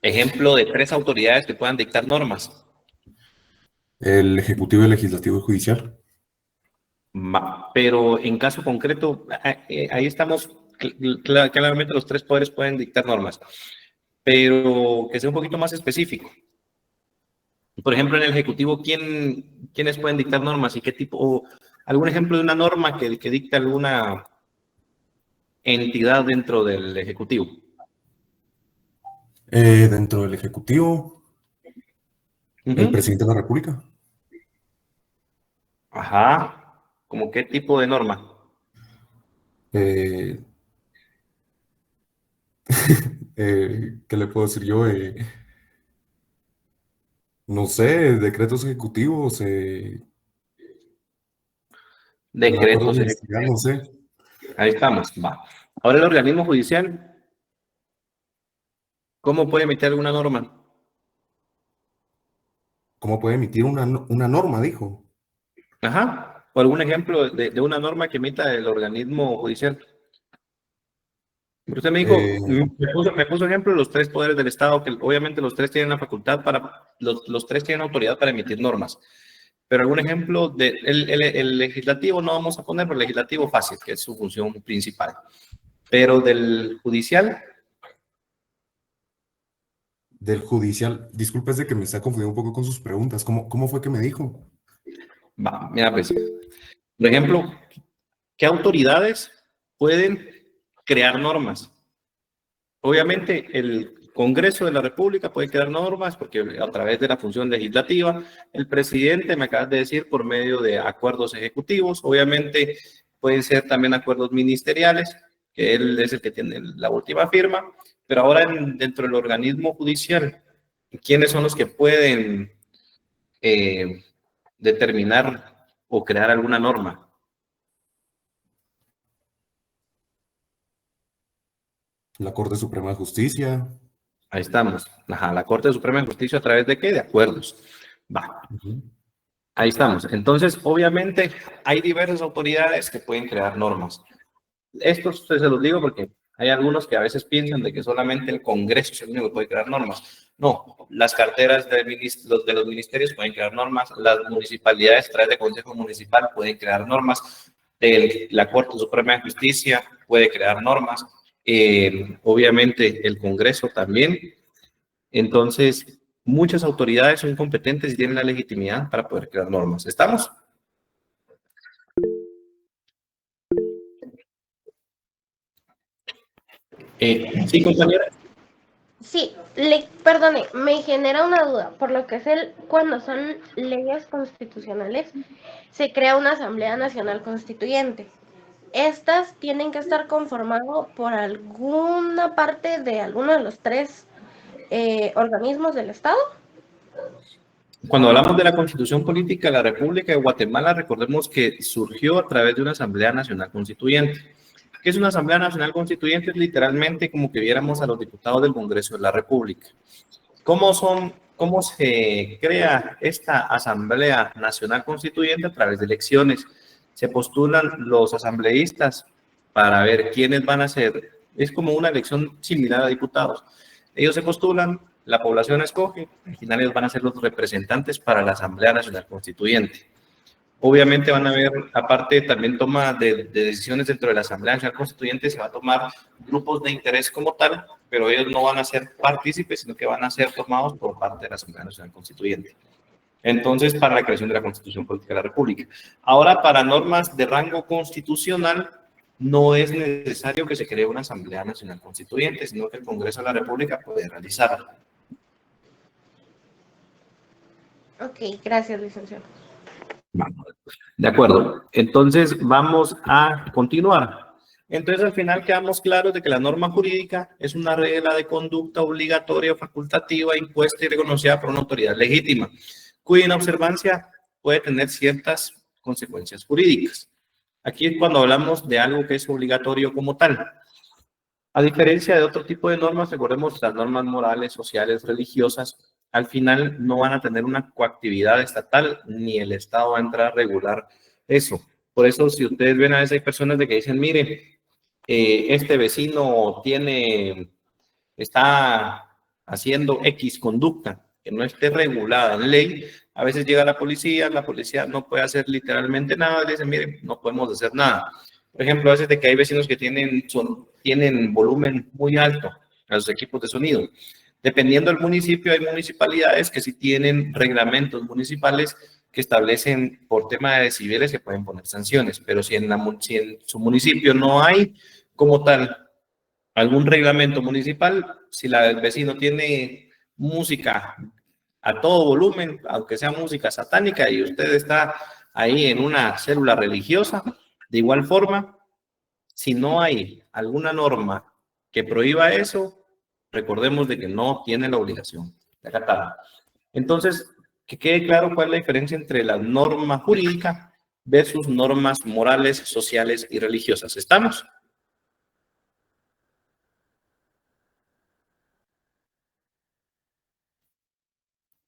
Ejemplo de 3 autoridades que puedan dictar normas. El Ejecutivo, el Legislativo y Judicial. Pero en caso concreto, ahí estamos, claramente los 3 poderes pueden dictar normas, pero que sea un poquito más específico. Por ejemplo, en el Ejecutivo, ¿quiénes pueden dictar normas y qué tipo? O algún ejemplo de una norma que dicta alguna entidad dentro del Ejecutivo. Dentro del Ejecutivo, el Presidente de la República. Ajá. ¿Cómo qué tipo de norma? ¿Qué le puedo decir yo? No sé, decretos ejecutivos. Decretos ejecutivos. No sé. Ahí estamos. Va. Ahora el organismo judicial, ¿cómo puede emitir alguna norma? ¿Cómo puede emitir una norma, dijo? Ajá. O algún ejemplo de una norma que emita el organismo judicial. Usted me dijo, me puso ejemplo los 3 poderes del Estado, que obviamente los 3 tienen la facultad los 3 tienen autoridad para emitir normas. Pero algún ejemplo el legislativo no vamos a poner, pero el legislativo fácil, que es su función principal. Pero del judicial. Del judicial, disculpe, es de que me está confundiendo un poco con sus preguntas. ¿Cómo fue que me dijo? Va, mira, pues, por ejemplo, ¿qué autoridades pueden crear normas? Obviamente, el Congreso de la República puede crear normas porque a través de la función legislativa, el presidente, me acabas de decir, por medio de acuerdos ejecutivos, obviamente pueden ser también acuerdos ministeriales, que él es el que tiene la última firma, pero ahora dentro del organismo judicial, ¿quiénes son los que pueden determinar o crear alguna norma? La Corte Suprema de Justicia. Ahí estamos. Ajá, la Corte Suprema de Justicia, ¿a través de qué? De acuerdos. Va. Ahí estamos. Entonces, obviamente, hay diversas autoridades que pueden crear normas. Esto se los digo porque Hay algunos que a veces piensan de que solamente el Congreso es el único que puede crear normas. No, las carteras de los ministerios pueden crear normas, las municipalidades a través del Consejo Municipal pueden crear normas, la Corte Suprema de Justicia puede crear normas, obviamente el Congreso también. Entonces, muchas autoridades son competentes y tienen la legitimidad para poder crear normas. ¿Estamos? Sí, compañera. Sí, perdone, me genera una duda. Por lo que es cuando son leyes constitucionales, se crea una Asamblea Nacional Constituyente. Estas tienen que estar conformadas por alguna parte de alguno de los tres organismos del Estado. Cuando hablamos de la Constitución Política de la República de Guatemala, recordemos que surgió a través de una Asamblea Nacional Constituyente. ¿Qué es una Asamblea Nacional Constituyente? Es literalmente como que viéramos a los diputados del Congreso de la República. ¿Cómo se crea esta Asamblea Nacional Constituyente? A través de elecciones. Se postulan los asambleístas para ver quiénes van a ser. Es como una elección similar a diputados. Ellos se postulan, la población escoge, al final ellos van a ser los representantes para la Asamblea Nacional Constituyente. Obviamente van a haber, aparte también toma de decisiones dentro de la Asamblea Nacional Constituyente, se va a tomar grupos de interés como tal, pero ellos no van a ser partícipes, sino que van a ser formados por parte de la Asamblea Nacional Constituyente. Entonces, para la creación de la Constitución Política de la República. Ahora, para normas de rango constitucional, no es necesario que se cree una Asamblea Nacional Constituyente, sino que el Congreso de la República puede realizarlo. Ok, gracias, licenciado. De acuerdo. Entonces, vamos a continuar. Entonces, al final quedamos claros de que la norma jurídica es una regla de conducta obligatoria o facultativa impuesta y reconocida por una autoridad legítima, cuya inobservancia puede tener ciertas consecuencias jurídicas. Aquí es cuando hablamos de algo que es obligatorio como tal. A diferencia de otro tipo de normas, recordemos las normas morales, sociales, religiosas, al final no van a tener una coactividad estatal, ni el Estado va a entrar a regular eso. Por eso, si ustedes ven a veces hay personas de que dicen, mire, este vecino está haciendo X conducta que no esté regulada en ley, a veces llega la policía no puede hacer literalmente nada, le dicen, mire, no podemos hacer nada. Por ejemplo, a veces de que hay vecinos que tienen volumen muy alto a sus equipos de sonido. Dependiendo del municipio, hay municipalidades que sí tienen reglamentos municipales que establecen por tema de decibeles que pueden poner sanciones, pero si en su municipio no hay como tal algún reglamento municipal, si el vecino tiene música a todo volumen, aunque sea música satánica, y usted está ahí en una célula religiosa, de igual forma, si no hay alguna norma que prohíba eso, recordemos de que no tiene la obligación de acatarla. Entonces, que quede claro cuál es la diferencia entre la norma jurídica versus normas morales, sociales y religiosas. ¿Estamos?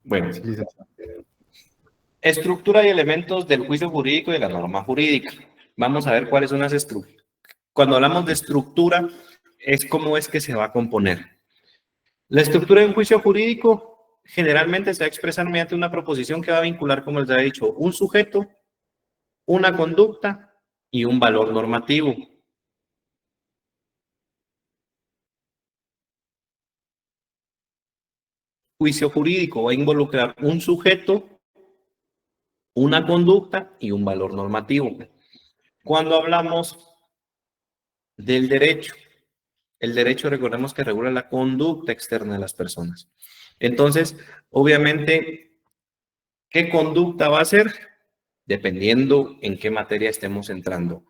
Bueno. Estructura y elementos del juicio jurídico y de la norma jurídica. Vamos a ver cuáles son las estructuras. Cuando hablamos de estructura, es cómo es que se va a componer. La estructura de un juicio jurídico generalmente se va a expresar mediante una proposición que va a vincular, como les había dicho, un sujeto, una conducta y un valor normativo. Juicio jurídico va a involucrar un sujeto, una conducta y un valor normativo. Cuando hablamos del derecho, el derecho, recordemos que regula la conducta externa de las personas. Entonces, obviamente, ¿qué conducta va a ser? Dependiendo en qué materia estemos entrando.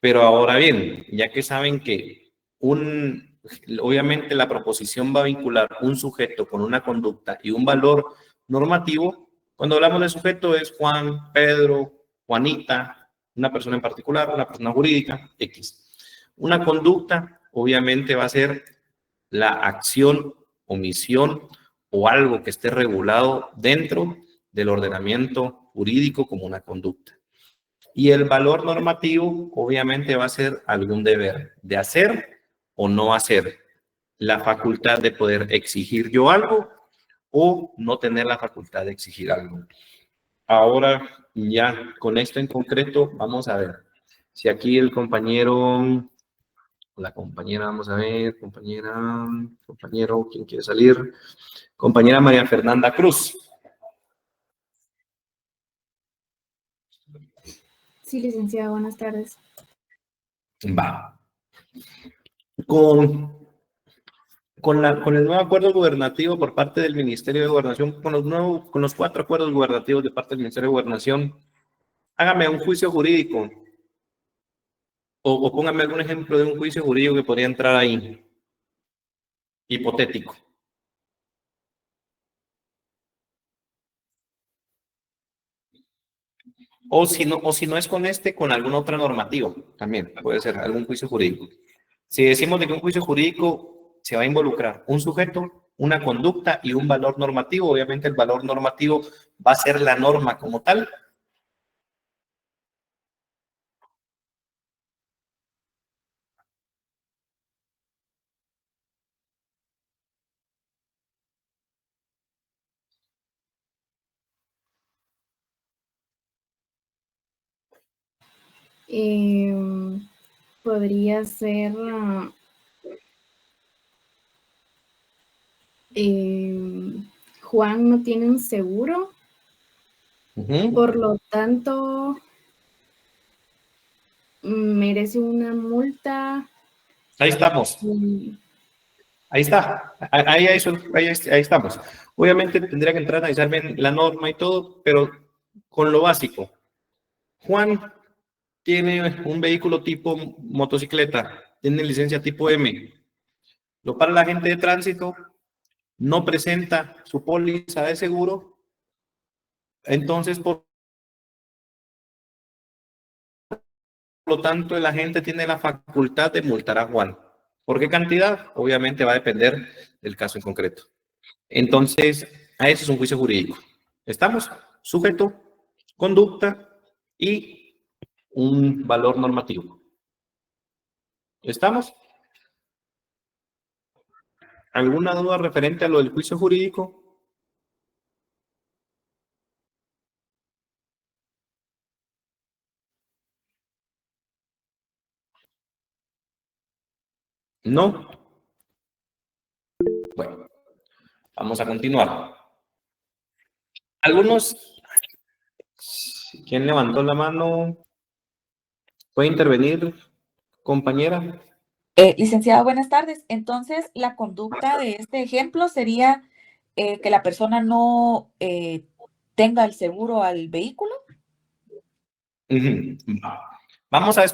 Pero ahora bien, ya que saben que obviamente la proposición va a vincular un sujeto con una conducta y un valor normativo, cuando hablamos de sujeto es Juan, Pedro, Juanita, una persona en particular, una persona jurídica, X. Una conducta obviamente va a ser la acción, omisión o algo que esté regulado dentro del ordenamiento jurídico como una conducta. Y el valor normativo obviamente va a ser algún deber de hacer o no hacer, la facultad de poder exigir yo algo o no tener la facultad de exigir algo. Ahora, ya con esto en concreto, vamos a ver si aquí el compañero, la compañera, vamos a ver, compañero, ¿quién quiere salir? Compañera María Fernanda Cruz. Sí, licenciada, buenas tardes. Va. Con el nuevo acuerdo gubernativo por parte del Ministerio de Gobernación, con los 4 acuerdos gubernativos de parte del Ministerio de Gobernación, hágame un juicio jurídico o póngame algún ejemplo de un juicio jurídico que podría entrar ahí, hipotético. O si no es con este, con algún otro normativo, también puede ser algún juicio jurídico. Si decimos de que un juicio jurídico se va a involucrar un sujeto, una conducta y un valor normativo, obviamente el valor normativo va a ser la norma como tal. Podría ser Juan no tiene un seguro, por lo tanto merece una multa. Ahí estamos. Ahí está. Ahí estamos. Obviamente tendría que entrar a analizar bien la norma y todo, pero con lo básico. Juan tiene un vehículo tipo motocicleta, tiene licencia tipo M. Lo para la agente de tránsito, no presenta su póliza de seguro, entonces por lo tanto el agente tiene la facultad de multar a Juan. ¿Por qué cantidad? Obviamente va a depender del caso en concreto. Entonces, a eso es un juicio jurídico. ¿Estamos? Sujeto, conducta y un valor normativo. ¿Estamos? ¿Alguna duda referente a lo del juicio jurídico? No. Bueno, vamos a continuar. Algunos, ¿quién levantó la mano? ¿Puede intervenir, compañera? Licenciada, buenas tardes. Entonces, la conducta de este ejemplo sería que la persona no tenga el seguro al vehículo. Vamos a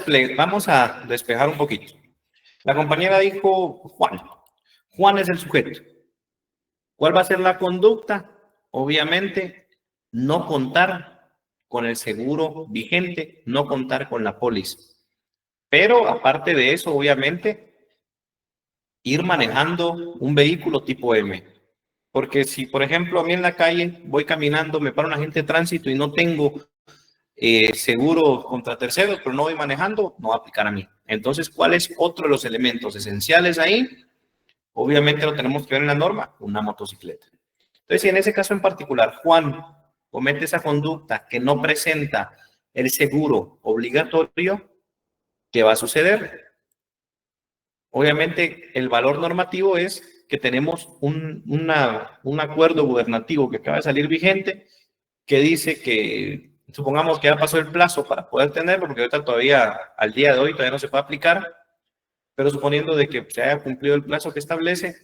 despejar un poquito. La compañera dijo Juan. Juan es el sujeto. ¿Cuál va a ser la conducta? Obviamente, no contar con el seguro vigente, no contar con la póliza. Pero aparte de eso, obviamente, ir manejando un vehículo tipo M. Porque si, por ejemplo, a mí en la calle voy caminando, me para un agente de tránsito y no tengo seguro contra terceros, pero no voy manejando, no va a aplicar a mí. Entonces, ¿cuál es otro de los elementos esenciales ahí? Obviamente lo tenemos que ver en la norma, una motocicleta. Entonces, si en ese caso en particular, Juan comete esa conducta que no presenta el seguro obligatorio, ¿qué va a suceder? Obviamente, el valor normativo es que tenemos un acuerdo gubernativo que acaba de salir vigente que dice que, supongamos que ya pasó el plazo para poder tenerlo, porque ahorita todavía, al día de hoy, todavía no se puede aplicar, pero suponiendo de que se haya cumplido el plazo que establece,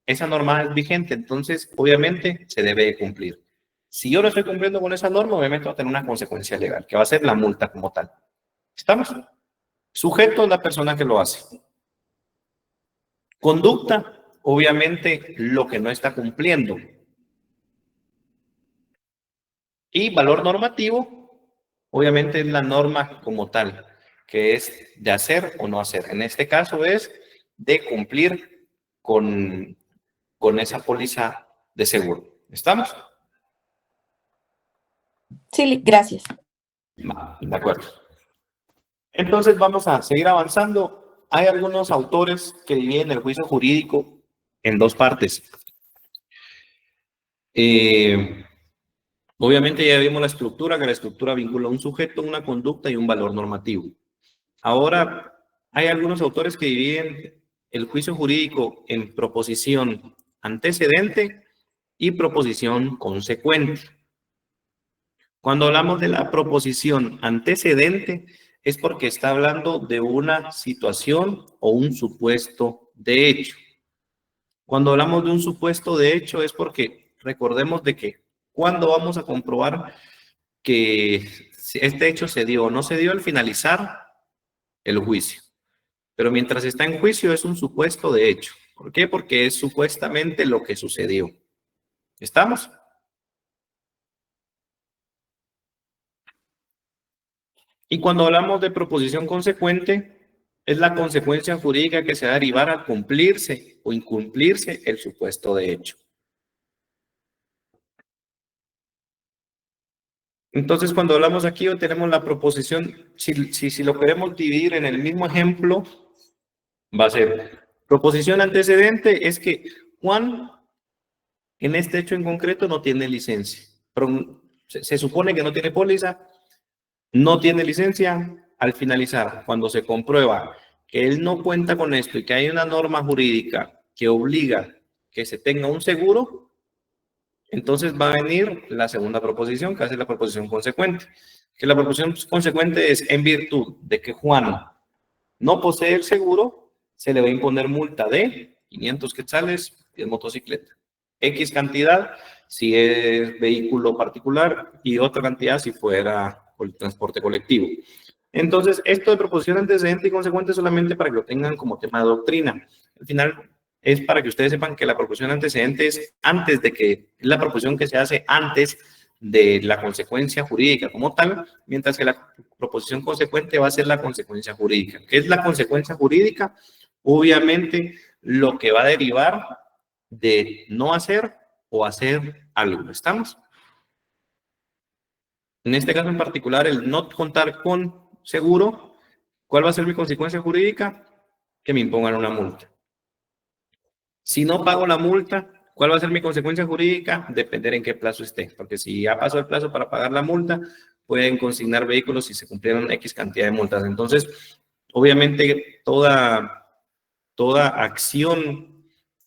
esa norma es vigente, entonces, obviamente, se debe de cumplir. Si yo no estoy cumpliendo con esa norma, obviamente va a tener una consecuencia legal, que va a ser la multa como tal. ¿Estamos? Sujeto es la persona que lo hace. Conducta, obviamente, lo que no está cumpliendo. Y valor normativo, obviamente, es la norma como tal, que es de hacer o no hacer. En este caso es de cumplir con esa póliza de seguro. ¿Estamos? Sí, gracias. De acuerdo. Entonces vamos a seguir avanzando. hay algunos autores que dividen el juicio jurídico en dos partes. Obviamente ya vimos la estructura, que la estructura vincula un sujeto, una conducta y un valor normativo. Ahora, hay algunos autores que dividen el juicio jurídico en proposición antecedente y proposición consecuente. Cuando hablamos de la proposición antecedente, es porque está hablando de una situación o un supuesto de hecho. Cuando hablamos de un supuesto de hecho, es porque recordemos de que cuando vamos a comprobar que este hecho se dio o no se dio al finalizar el juicio. Pero mientras está en juicio es un supuesto de hecho. ¿Por qué? Porque es supuestamente lo que sucedió. ¿Estamos? Y cuando hablamos de proposición consecuente, es la consecuencia jurídica que se va a derivar al cumplirse o incumplirse el supuesto de hecho. Entonces, cuando hablamos aquí, tenemos la proposición, si lo queremos dividir en el mismo ejemplo, va a ser proposición antecedente, es que Juan, en este hecho en concreto, no tiene licencia. Pero se supone que no tiene póliza, no tiene licencia. Al finalizar, cuando se comprueba que él no cuenta con esto y que hay una norma jurídica que obliga que se tenga un seguro, entonces va a venir la segunda proposición, que hace la proposición consecuente. Que la proposición consecuente es en virtud de que Juan no posee el seguro, se le va a imponer multa de 500 quetzales si es motocicleta. X cantidad si es vehículo particular y otra cantidad si fuera el transporte colectivo. Entonces, esto de proposición antecedente y consecuente solamente para que lo tengan como tema de doctrina. Al final, es para que ustedes sepan que la proposición antecedente es antes de que, es la proposición que se hace antes de la consecuencia jurídica como tal, mientras que la proposición consecuente va a ser la consecuencia jurídica. ¿Qué es la consecuencia jurídica? Obviamente, lo que va a derivar de no hacer o hacer algo. ¿Estamos? En este caso en particular, el no contar con seguro, ¿cuál va a ser mi consecuencia jurídica? Que me impongan una multa. Si no pago la multa, ¿cuál va a ser mi consecuencia jurídica? Depender en qué plazo esté, porque si ya pasó el plazo para pagar la multa, pueden consignar vehículos si se cumplieron X cantidad de multas. Entonces, obviamente, toda acción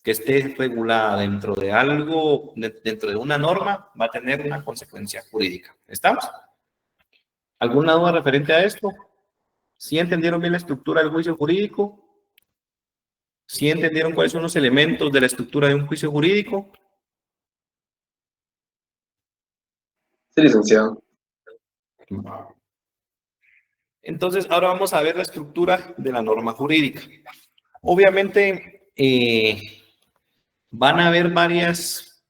que esté regulada dentro de algo, dentro de una norma, va a tener una consecuencia jurídica. ¿Estamos? ¿Alguna duda referente a esto? ¿Sí entendieron bien la estructura del juicio jurídico? ¿Sí entendieron cuáles son los elementos de la estructura de un juicio jurídico? Sí, licenciado. Entonces, ahora vamos a ver la estructura de la norma jurídica. Obviamente, van a haber varias,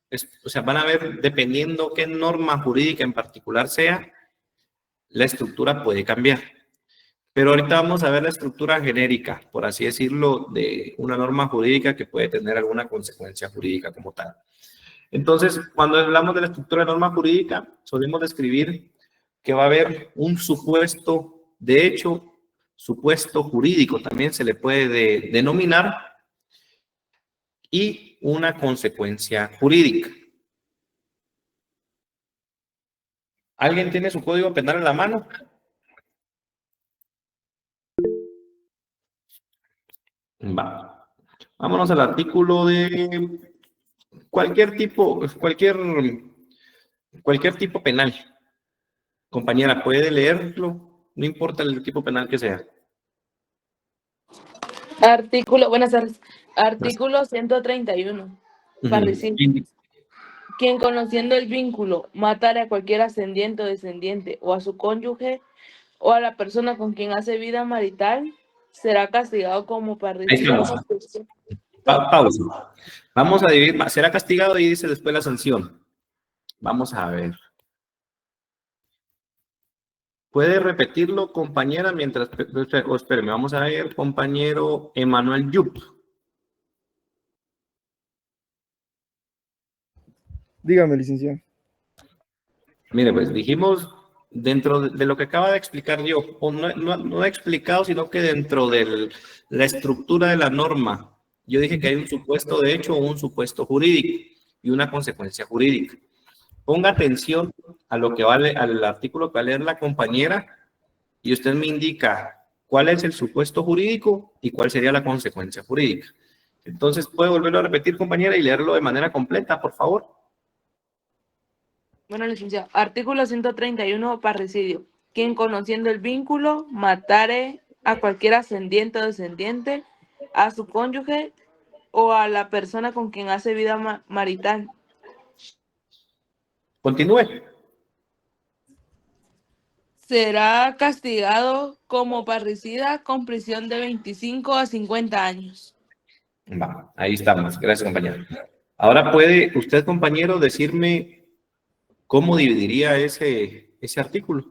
van a ver, dependiendo qué norma jurídica en particular sea, la estructura puede cambiar. Pero ahorita vamos a ver la estructura genérica, por así decirlo, de una norma jurídica que puede tener alguna consecuencia jurídica como tal. Entonces, cuando hablamos de la estructura de norma jurídica, solemos describir que va a haber un supuesto de hecho, supuesto jurídico también se le puede denominar, y una consecuencia jurídica. ¿Alguien tiene su código penal en la mano? Va. Vámonos al artículo de cualquier tipo penal. Compañera, ¿puede leerlo? No importa el tipo penal que sea. Buenas tardes. Artículo 131. Parricidio. Quien conociendo el vínculo matare a cualquier ascendiente o descendiente o a su cónyuge o a la persona con quien hace vida marital será castigado como parricidio. Pausa. Vamos a dividir. Será castigado y dice después la sanción. Vamos a ver. ¿Puede repetirlo, compañera? Mientras, espéreme, vamos a ver, compañero Emanuel Yup. Dígame, licenciado. Mire, pues dijimos dentro de lo que acaba de explicar yo, o no he explicado, sino que dentro de la estructura de la norma, yo dije que hay un supuesto de hecho o un supuesto jurídico y una consecuencia jurídica. Ponga atención a lo que vale, al artículo que va a leer la compañera, y usted me indica cuál es el supuesto jurídico y cuál sería la consecuencia jurídica. Entonces, ¿puede volverlo a repetir, compañera, y leerlo de manera completa, por favor? Bueno, licenciado, artículo 131, parricidio. Quien conociendo el vínculo matare a cualquier ascendiente o descendiente, a su cónyuge o a la persona con quien hace vida marital. Continúe. Será castigado como parricida con prisión de 25 a 50 años. Va, ahí estamos. Gracias, compañero. Ahora puede usted, compañero, decirme cómo dividiría ese artículo.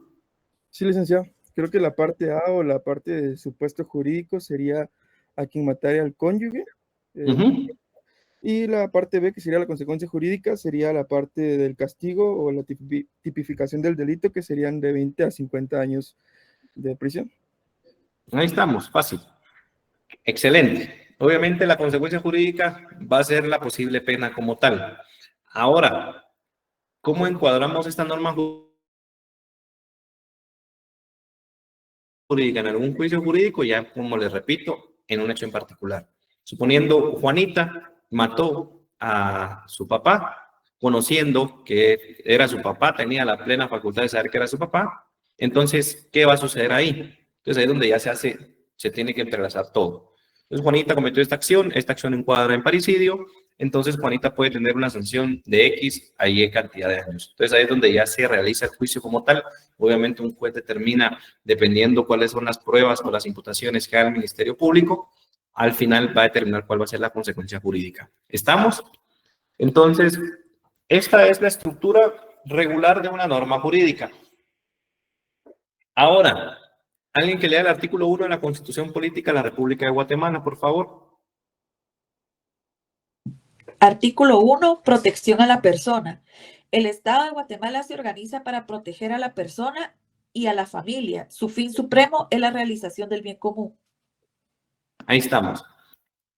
Sí, licenciado. Creo que la parte A o la parte de supuesto jurídico sería a quien matare al cónyuge. Y la parte B, que sería la consecuencia jurídica, sería la parte del castigo o la tipificación del delito, que serían de 20 a 50 años de prisión. Ahí estamos, fácil. Excelente. Obviamente la consecuencia jurídica va a ser la posible pena como tal. Ahora, ¿cómo encuadramos esta norma jurídica en algún juicio jurídico? Ya, como les repito, en un hecho en particular. Suponiendo Juanita mató a su papá, conociendo que era su papá, tenía la plena facultad de saber que era su papá. Entonces, ¿qué va a suceder ahí? Entonces ahí es donde ya se tiene que entrelazar todo. Entonces Juanita cometió esta acción encuadra en parricidio, entonces Juanita puede tener una sanción de X a Y cantidad de años. Entonces ahí es donde ya se realiza el juicio como tal. Obviamente un juez determina, dependiendo cuáles son las pruebas o las imputaciones que haga el Ministerio Público, al final va a determinar cuál va a ser la consecuencia jurídica. ¿Estamos? Entonces, esta es la estructura regular de una norma jurídica. Ahora, alguien que lea el artículo 1 de la Constitución Política de la República de Guatemala, por favor. Artículo 1, protección a la persona. El Estado de Guatemala se organiza para proteger a la persona y a la familia. Su fin supremo es la realización del bien común. Ahí estamos.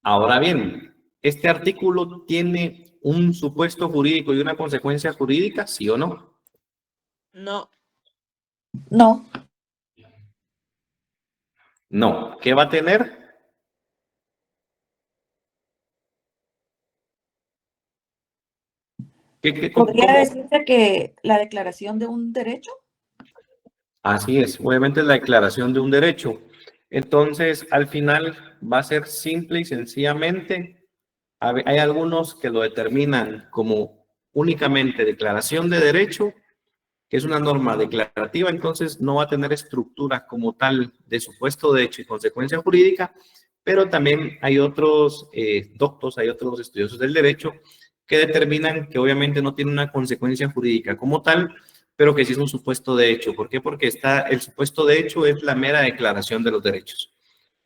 Ahora bien, ¿este artículo tiene un supuesto jurídico y una consecuencia jurídica, sí o no? No. No. No. ¿Qué va a tener? ¿Podría decirse que la declaración de un derecho? Así es, obviamente es la declaración de un derecho. Entonces, al final va a ser simple y sencillamente, hay algunos que lo determinan como únicamente declaración de derecho, que es una norma declarativa, entonces no va a tener estructura como tal de supuesto de hecho y consecuencia jurídica, pero también hay otros doctos, hay otros estudiosos del derecho que determinan que obviamente no tiene una consecuencia jurídica como tal, pero que sí es un supuesto de hecho. ¿Por qué? Porque el supuesto de hecho es la mera declaración de los derechos.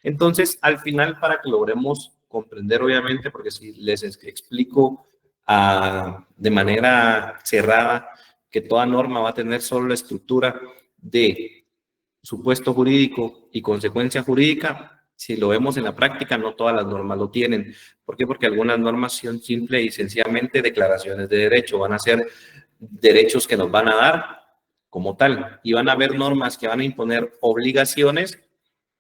Entonces, al final, para que logremos comprender, obviamente, porque si les explico de manera cerrada que toda norma va a tener solo la estructura de supuesto jurídico y consecuencia jurídica, si lo vemos en la práctica, no todas las normas lo tienen. ¿Por qué? Porque algunas normas son simple y sencillamente declaraciones de derecho, van a ser derechos que nos van a dar como tal, y van a haber normas que van a imponer obligaciones,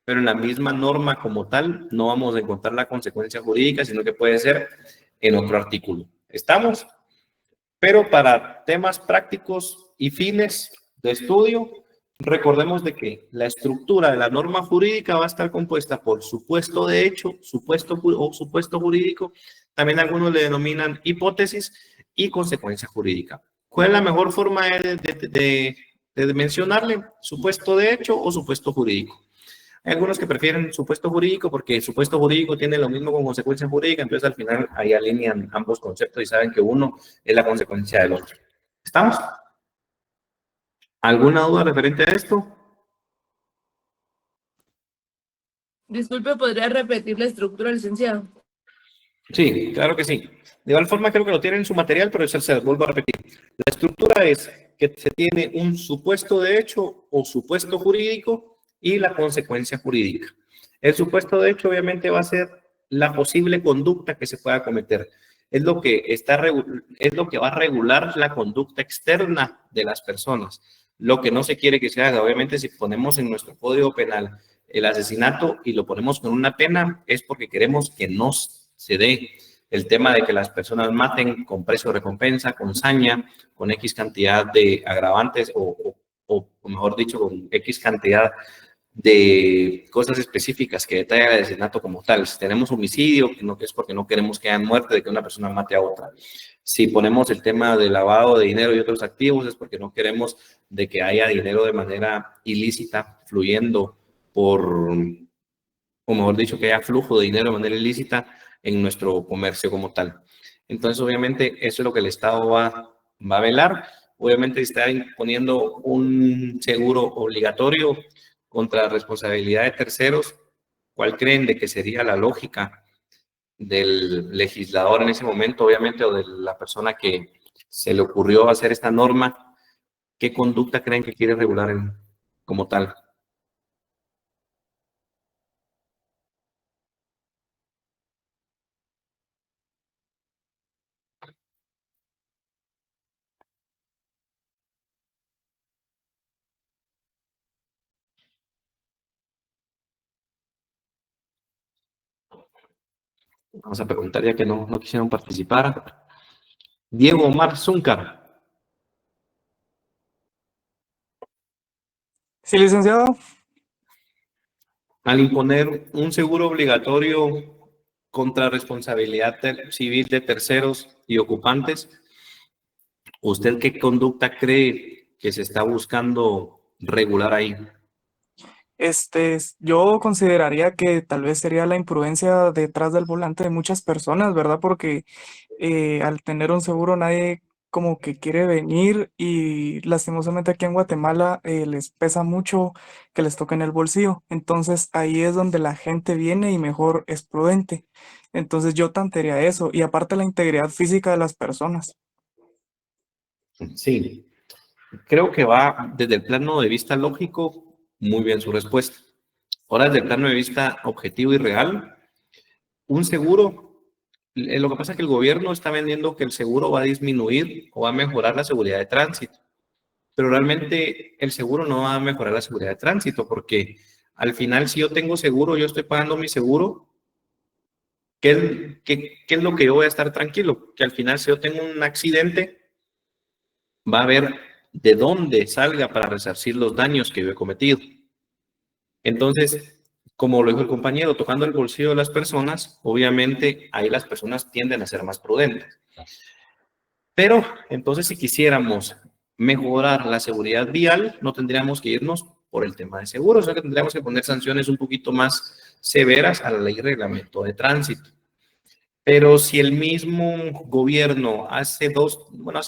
pero en la misma norma como tal no vamos a encontrar la consecuencia jurídica, sino que puede ser en otro artículo. ¿Estamos? Pero para temas prácticos y fines de estudio, recordemos de que la estructura de la norma jurídica va a estar compuesta por supuesto de hecho, supuesto jurídico, también algunos le denominan hipótesis y consecuencia jurídica. ¿Cuál es la mejor forma de mencionarle? ¿Supuesto de hecho o supuesto jurídico? Hay algunos que prefieren supuesto jurídico porque el supuesto jurídico tiene lo mismo con consecuencia jurídica, entonces al final ahí alinean ambos conceptos y saben que uno es la consecuencia del otro. ¿Estamos? ¿Alguna duda referente a esto? Disculpe, ¿podría repetir la estructura, licenciado? Sí, claro que sí. De igual forma creo que lo tienen en su material, pero se lo vuelvo a repetir. La estructura es que se tiene un supuesto de hecho o supuesto jurídico y la consecuencia jurídica. El supuesto de hecho obviamente va a ser la posible conducta que se pueda cometer. Es lo que va a regular la conducta externa de las personas. Lo que no se quiere que se haga, obviamente, si ponemos en nuestro Código Penal el asesinato y lo ponemos con una pena, es porque queremos que no se dé el tema de que las personas maten con precio de recompensa, con saña, con X cantidad de agravantes o mejor dicho, con X cantidad de cosas específicas que detalla el asesinato como tal. Si tenemos homicidio, que no es porque no queremos que haya muerte de que una persona mate a otra. Si ponemos el tema de lavado de dinero y otros activos, es porque no queremos de que haya dinero de manera ilícita fluyendo o mejor dicho, que haya flujo de dinero de manera ilícita en nuestro comercio como tal. Entonces, obviamente, eso es lo que el Estado va a velar. Obviamente, está imponiendo un seguro obligatorio contra la responsabilidad de terceros. ¿Cuál creen de que sería la lógica del legislador en ese momento, obviamente, o de la persona que se le ocurrió hacer esta norma? ¿Qué conducta creen que quiere regular como tal? Vamos a preguntar ya que no quisieron participar. Diego Omar Zúncar. Sí, licenciado. Al imponer un seguro obligatorio contra responsabilidad civil de terceros y ocupantes, ¿usted qué conducta cree que se está buscando regular ahí? Yo consideraría que tal vez sería la imprudencia detrás del volante de muchas personas, ¿verdad? Porque al tener un seguro nadie como que quiere venir y lastimosamente aquí en Guatemala les pesa mucho que les toque en el bolsillo. Entonces ahí es donde la gente viene y mejor es prudente. Entonces yo tantearía eso y aparte la integridad física de las personas. Sí, creo que va desde el plano de vista lógico, muy bien su respuesta. Ahora, desde el plano de vista objetivo y real, un seguro, lo que pasa es que el gobierno está vendiendo que el seguro va a disminuir o va a mejorar la seguridad de tránsito, pero realmente el seguro no va a mejorar la seguridad de tránsito, porque al final si yo tengo seguro, yo estoy pagando mi seguro, ¿qué es lo que yo voy a estar tranquilo? Que al final si yo tengo un accidente, va a haber de dónde salga para resarcir los daños que yo he cometido. Entonces, como lo dijo el compañero, tocando el bolsillo de las personas, obviamente ahí las personas tienden a ser más prudentes. Pero entonces si quisiéramos mejorar la seguridad vial, no tendríamos que irnos por el tema de seguros, o sea que tendríamos que poner sanciones un poquito más severas a la ley de reglamento de tránsito. Pero si el mismo gobierno hace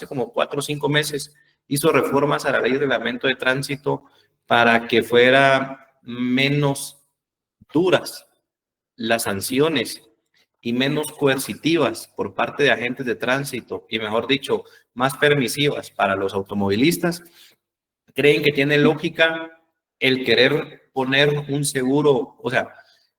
como 4 o 5 meses hizo reformas a la ley de reglamento de tránsito para que fuera menos duras las sanciones y menos coercitivas por parte de agentes de tránsito y, mejor dicho, más permisivas para los automovilistas, ¿creen que tiene lógica el querer poner un seguro? O sea,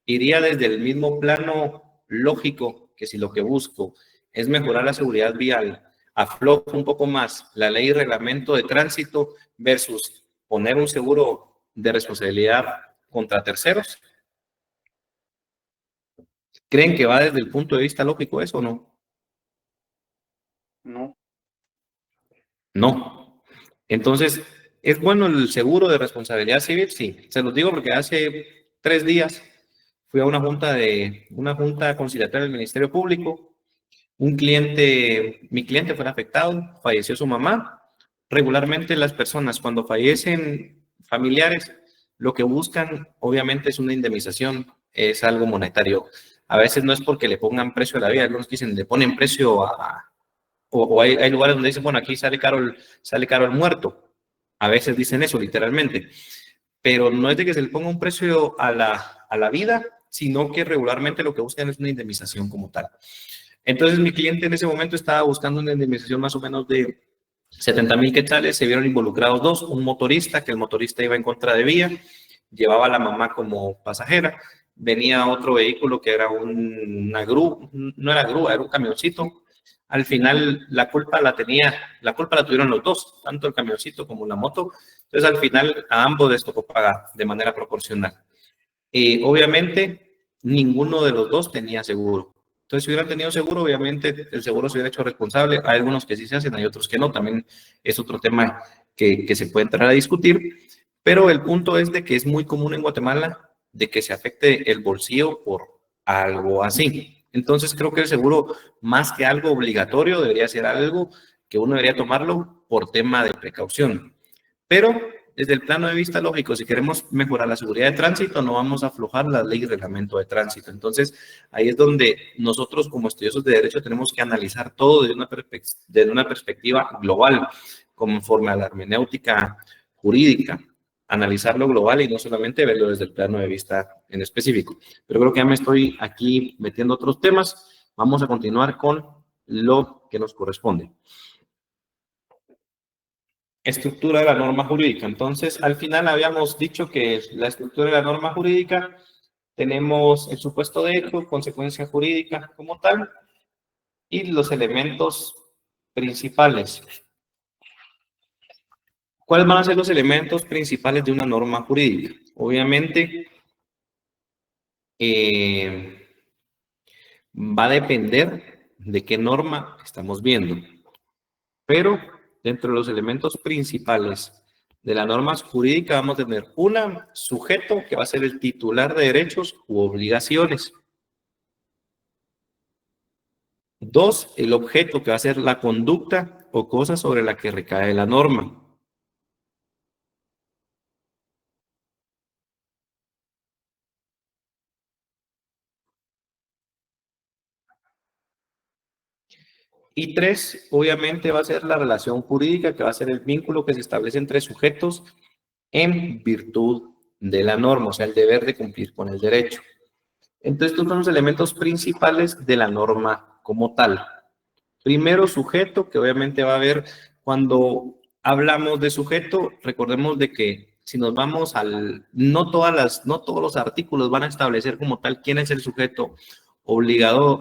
iría desde el mismo plano lógico que si lo que busco es mejorar la seguridad vial, aflojo un poco más la ley y reglamento de tránsito versus poner un seguro de responsabilidad contra terceros. ¿Creen que va desde el punto de vista lógico eso o no? No. No. Entonces, ¿es bueno el seguro de responsabilidad civil? Sí. Se los digo porque hace 3 días fui a una junta conciliatoria del Ministerio Público. Mi cliente fue afectado, falleció su mamá. Regularmente las personas cuando fallecen familiares, lo que buscan obviamente es una indemnización, es algo monetario. A veces no es porque le pongan precio a la vida, algunos dicen le ponen precio o hay lugares donde dicen, bueno, aquí sale caro el muerto. A veces dicen eso literalmente, pero no es de que se le ponga un precio a la vida, sino que regularmente lo que buscan es una indemnización como tal. Entonces mi cliente en ese momento estaba buscando una indemnización más o menos de 70,000 quetzales, se vieron involucrados dos, un motorista, que el motorista iba en contra de vía, llevaba a la mamá como pasajera, venía otro vehículo que era una grúa, no era grúa, era un camioncito. Al final la culpa la tuvieron los dos, tanto el camioncito como la moto. Entonces al final a ambos les tocó pagar de manera proporcional. Obviamente ninguno de los dos tenía seguro. Entonces si hubieran tenido seguro, obviamente el seguro se hubiera hecho responsable. Hay algunos que sí se hacen, hay otros que no. También es otro tema que se puede entrar a discutir. Pero el punto es de que es muy común en Guatemala de que se afecte el bolsillo por algo así. Entonces creo que el seguro, más que algo obligatorio, debería ser algo que uno debería tomarlo por tema de precaución. Pero desde el plano de vista lógico, si queremos mejorar la seguridad de tránsito, no vamos a aflojar la ley y reglamento de tránsito. Entonces ahí es donde nosotros como estudiosos de derecho tenemos que analizar todo desde una perspectiva global, conforme a la hermenéutica jurídica. Analizarlo global y no solamente verlo desde el plano de vista en específico. Pero creo que ya me estoy aquí metiendo otros temas. Vamos a continuar con lo que nos corresponde. Estructura de la norma jurídica. Entonces, al final habíamos dicho que la estructura de la norma jurídica, tenemos el supuesto de hecho, consecuencia jurídica como tal, y los elementos principales. ¿Cuáles van a ser los elementos principales de una norma jurídica? Obviamente, va a depender de qué norma estamos viendo. Pero dentro de los elementos principales de la norma jurídica vamos a tener un sujeto que va a ser el titular de derechos u obligaciones. 2, el objeto que va a ser la conducta o cosa sobre la que recae la norma. Y 3, obviamente, va a ser la relación jurídica, que va a ser el vínculo que se establece entre sujetos en virtud de la norma, o sea, el deber de cumplir con el derecho. Entonces, estos son los elementos principales de la norma como tal. Primero, sujeto, que obviamente va a haber, cuando hablamos de sujeto, recordemos de que si nos vamos no todos los artículos van a establecer como tal quién es el sujeto obligado,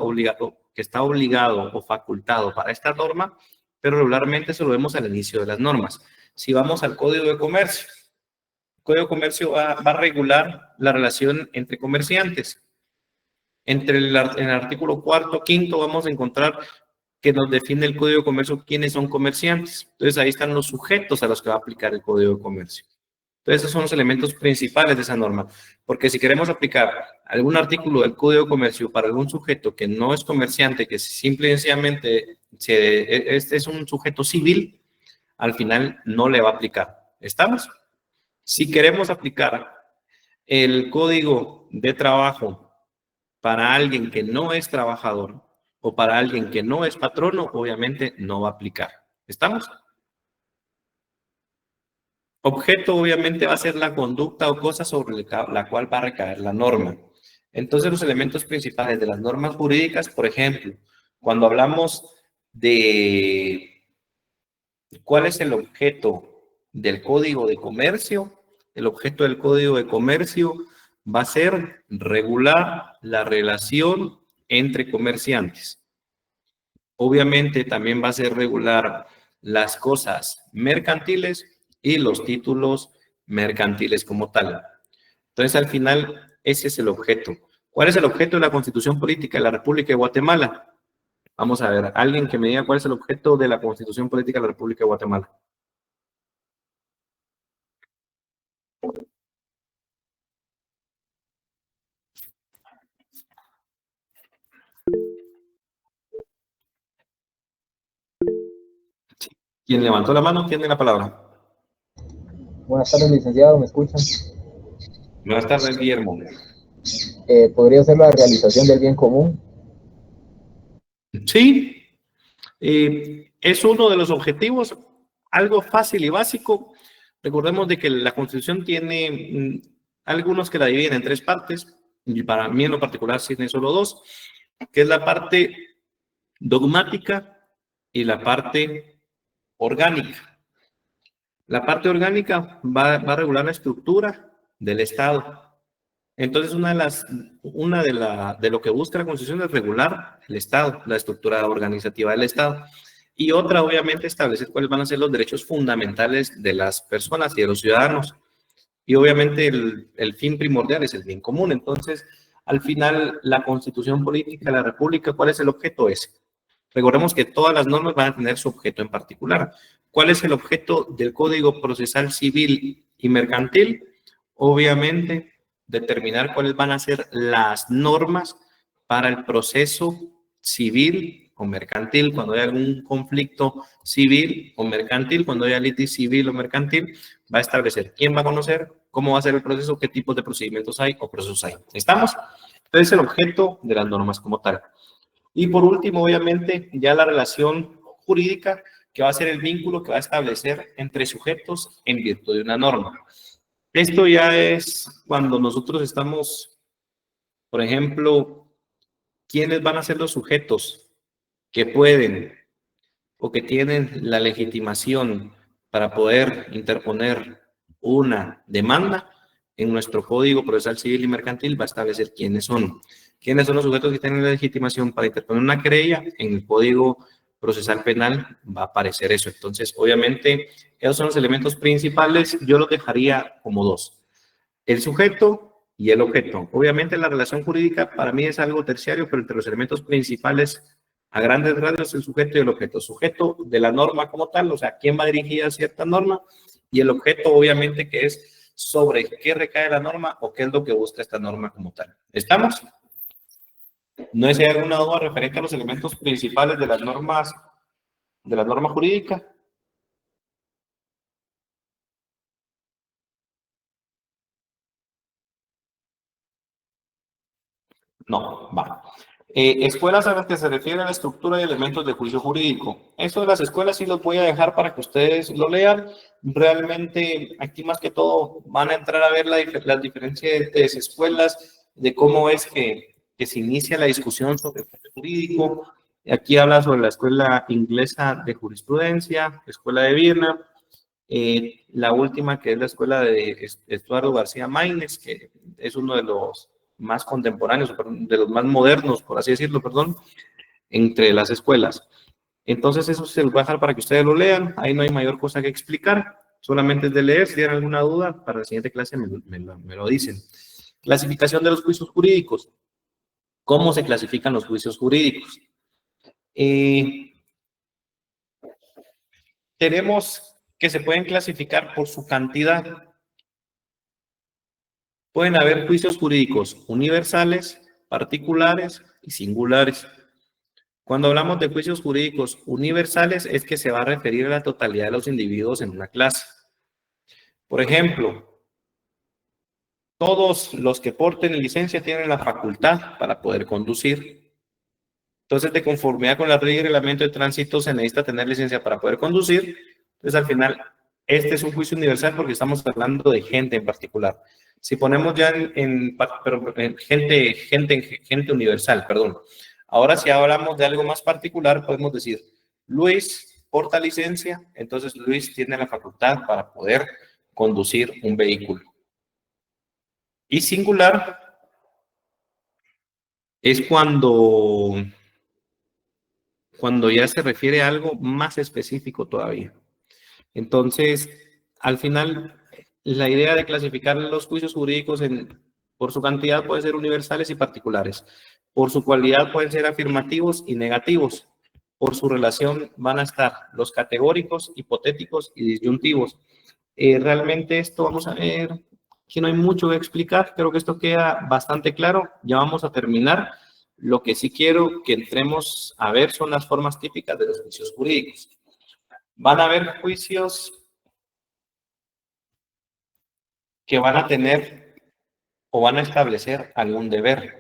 que está obligado o facultado para esta norma, pero regularmente eso lo vemos al inicio de las normas. Si vamos al Código de Comercio, el Código de Comercio va a regular la relación entre comerciantes. En el artículo 4º, 5º vamos a encontrar que nos define el Código de Comercio quiénes son comerciantes. Entonces ahí están los sujetos a los que va a aplicar el Código de Comercio. Entonces esos son los elementos principales de esa norma. Porque si queremos aplicar algún artículo del Código de Comercio para algún sujeto que no es comerciante, que simple y sencillamente es un sujeto civil, al final no le va a aplicar. ¿Estamos? Si queremos aplicar el Código de Trabajo para alguien que no es trabajador o para alguien que no es patrono, obviamente no va a aplicar. ¿Estamos? Objeto obviamente va a ser la conducta o cosa sobre la cual va a recaer la norma. Entonces los elementos principales de las normas jurídicas, por ejemplo, cuando hablamos de cuál es el objeto del Código de Comercio, el objeto del Código de Comercio va a ser regular la relación entre comerciantes. Obviamente también va a ser regular las cosas mercantiles y los títulos mercantiles como tal. Entonces, al final, ese es el objeto. ¿Cuál es el objeto de la Constitución Política de la República de Guatemala? Vamos a ver, alguien que me diga cuál es el objeto de la Constitución Política de la República de Guatemala. ¿Quién levantó la mano? Tiene la palabra. Buenas tardes, licenciado, ¿me escuchan? Buenas tardes, Guillermo. ¿Podría ser la realización del bien común? Sí, es uno de los objetivos, algo fácil y básico. Recordemos de que la Constitución tiene algunos que la dividen en 3 partes, y para mí en lo particular tiene solo 2, que es la parte dogmática y la parte orgánica. La parte orgánica va a regular la estructura del Estado. Entonces, de lo que busca la Constitución es regular el Estado, la estructura organizativa del Estado. Y otra, obviamente, establecer cuáles van a ser los derechos fundamentales de las personas y de los ciudadanos. Y obviamente el fin primordial es el bien común. Entonces, al final, la Constitución Política de la República, ¿cuál es el objeto ese? Recordemos que todas las normas van a tener su objeto en particular. ¿Cuál es el objeto del Código Procesal Civil y Mercantil? Obviamente, determinar cuáles van a ser las normas para el proceso civil o mercantil, cuando hay algún conflicto civil o mercantil, cuando haya litis civil o mercantil, va a establecer quién va a conocer, cómo va a ser el proceso, qué tipos de procedimientos hay o procesos hay. ¿Estamos? Entonces, el objeto de las normas como tal. Y por último, obviamente, ya la relación jurídica, que va a ser el vínculo que va a establecer entre sujetos en virtud de una norma. Esto ya es cuando nosotros estamos, por ejemplo, ¿quiénes van a ser los sujetos que pueden o que tienen la legitimación para poder interponer una demanda? En nuestro Código Procesal Civil y Mercantil va a establecer quiénes son. ¿Quiénes son los sujetos que tienen la legitimación para interponer una querella? En el Código Procesal Penal va a aparecer eso. Entonces, obviamente, esos son los elementos principales. Yo los dejaría como dos: el sujeto y el objeto. Obviamente, la relación jurídica para mí es algo terciario, pero entre los elementos principales, a grandes rasgos, el sujeto y el objeto. Sujeto de la norma como tal, o sea, quién va dirigida a cierta norma, y el objeto, obviamente, que es sobre qué recae la norma o qué es lo que busca esta norma como tal. ¿Estamos? No sé si hay alguna duda referente a los elementos principales de las normas, de la norma jurídica. No, va. Escuelas a las que se refiere a la estructura y elementos de juicio jurídico. Esto de las escuelas sí los voy a dejar para que ustedes lo lean. Realmente aquí más que todo van a entrar a ver las diferentes escuelas, de cómo es que se inicia la discusión sobre el juicio jurídico. Aquí habla sobre la Escuela Inglesa de Jurisprudencia, Escuela de Viena, la última que es la Escuela de Eduardo García Maínez, que es uno de los más contemporáneos, de los más modernos, por así decirlo, entre las escuelas. Entonces eso se los voy a dejar para que ustedes lo lean. Ahí no hay mayor cosa que explicar, solamente es de leer. Si tienen alguna duda, para la siguiente clase me lo dicen. Clasificación de los juicios jurídicos. ¿Cómo se clasifican los juicios jurídicos? Tenemos que se pueden clasificar por su cantidad. Pueden haber juicios jurídicos universales, particulares y singulares. Cuando hablamos de juicios jurídicos universales es que se va a referir a la totalidad de los individuos en una clase. Por ejemplo, todos los que porten licencia tienen la facultad para poder conducir. Entonces, de conformidad con la ley y reglamento de tránsito, se necesita tener licencia para poder conducir. Entonces, al final, este es un juicio universal porque estamos hablando de gente en particular. Si ponemos ya gente universal, perdón. Ahora, si hablamos de algo más particular, podemos decir, Luis porta licencia, entonces Luis tiene la facultad para poder conducir un vehículo. Y singular es cuando ya se refiere a algo más específico todavía. Entonces, al final, la idea de clasificar los juicios jurídicos por su cantidad puede ser universales y particulares. Por su cualidad pueden ser afirmativos y negativos. Por su relación van a estar los categóricos, hipotéticos y disyuntivos. Realmente esto, vamos a ver, aquí no hay mucho que explicar. Creo que esto queda bastante claro. Ya vamos a terminar. Lo que sí quiero que entremos a ver son las formas típicas de los juicios jurídicos. Van a haber juicios que van a tener o van a establecer algún deber.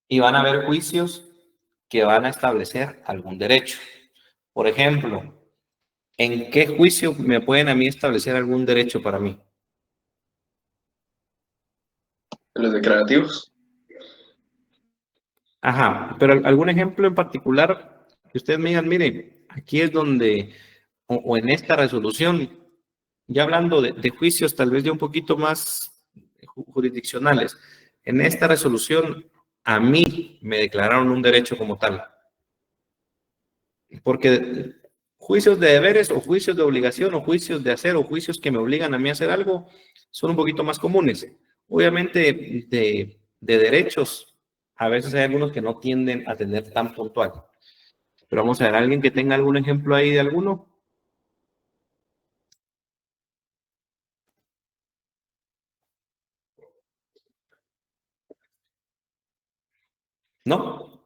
Y van a haber juicios que van a establecer algún derecho. Por ejemplo, ¿en qué juicio me pueden a mí establecer algún derecho para mí? ¿Los declarativos? Ajá, pero algún ejemplo en particular que ustedes me digan, mire, aquí es donde, o en esta resolución, ya hablando de juicios tal vez ya un poquito más jurisdiccionales, en esta resolución a mí me declararon un derecho como tal. Porque juicios de deberes o juicios de obligación o juicios de hacer o juicios que me obligan a mí a hacer algo son un poquito más comunes. Obviamente de derechos, a veces hay algunos que no tienden a tener tan puntual. Pero vamos a ver, ¿alguien que tenga algún ejemplo ahí de alguno? ¿No?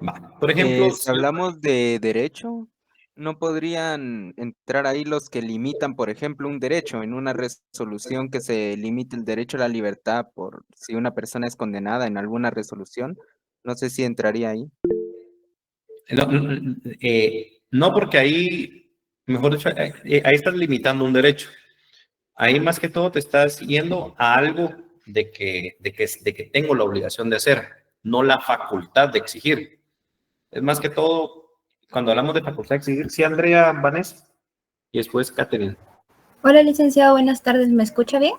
Va. Por ejemplo, Si hablamos de derecho, ¿no podrían entrar ahí los que limitan, por ejemplo, un derecho en una resolución que se limite el derecho a la libertad por si una persona es condenada en alguna resolución? No sé si entraría ahí. no, porque ahí, mejor dicho, ahí estás limitando un derecho. Ahí más que todo te estás yendo a algo de que tengo la obligación de hacer, no la facultad de exigir. Es más que todo, cuando hablamos de facultad de exigir, sí, Andrea, Vanessa, y después Catherine. Hola, licenciado, buenas tardes. ¿Me escucha bien?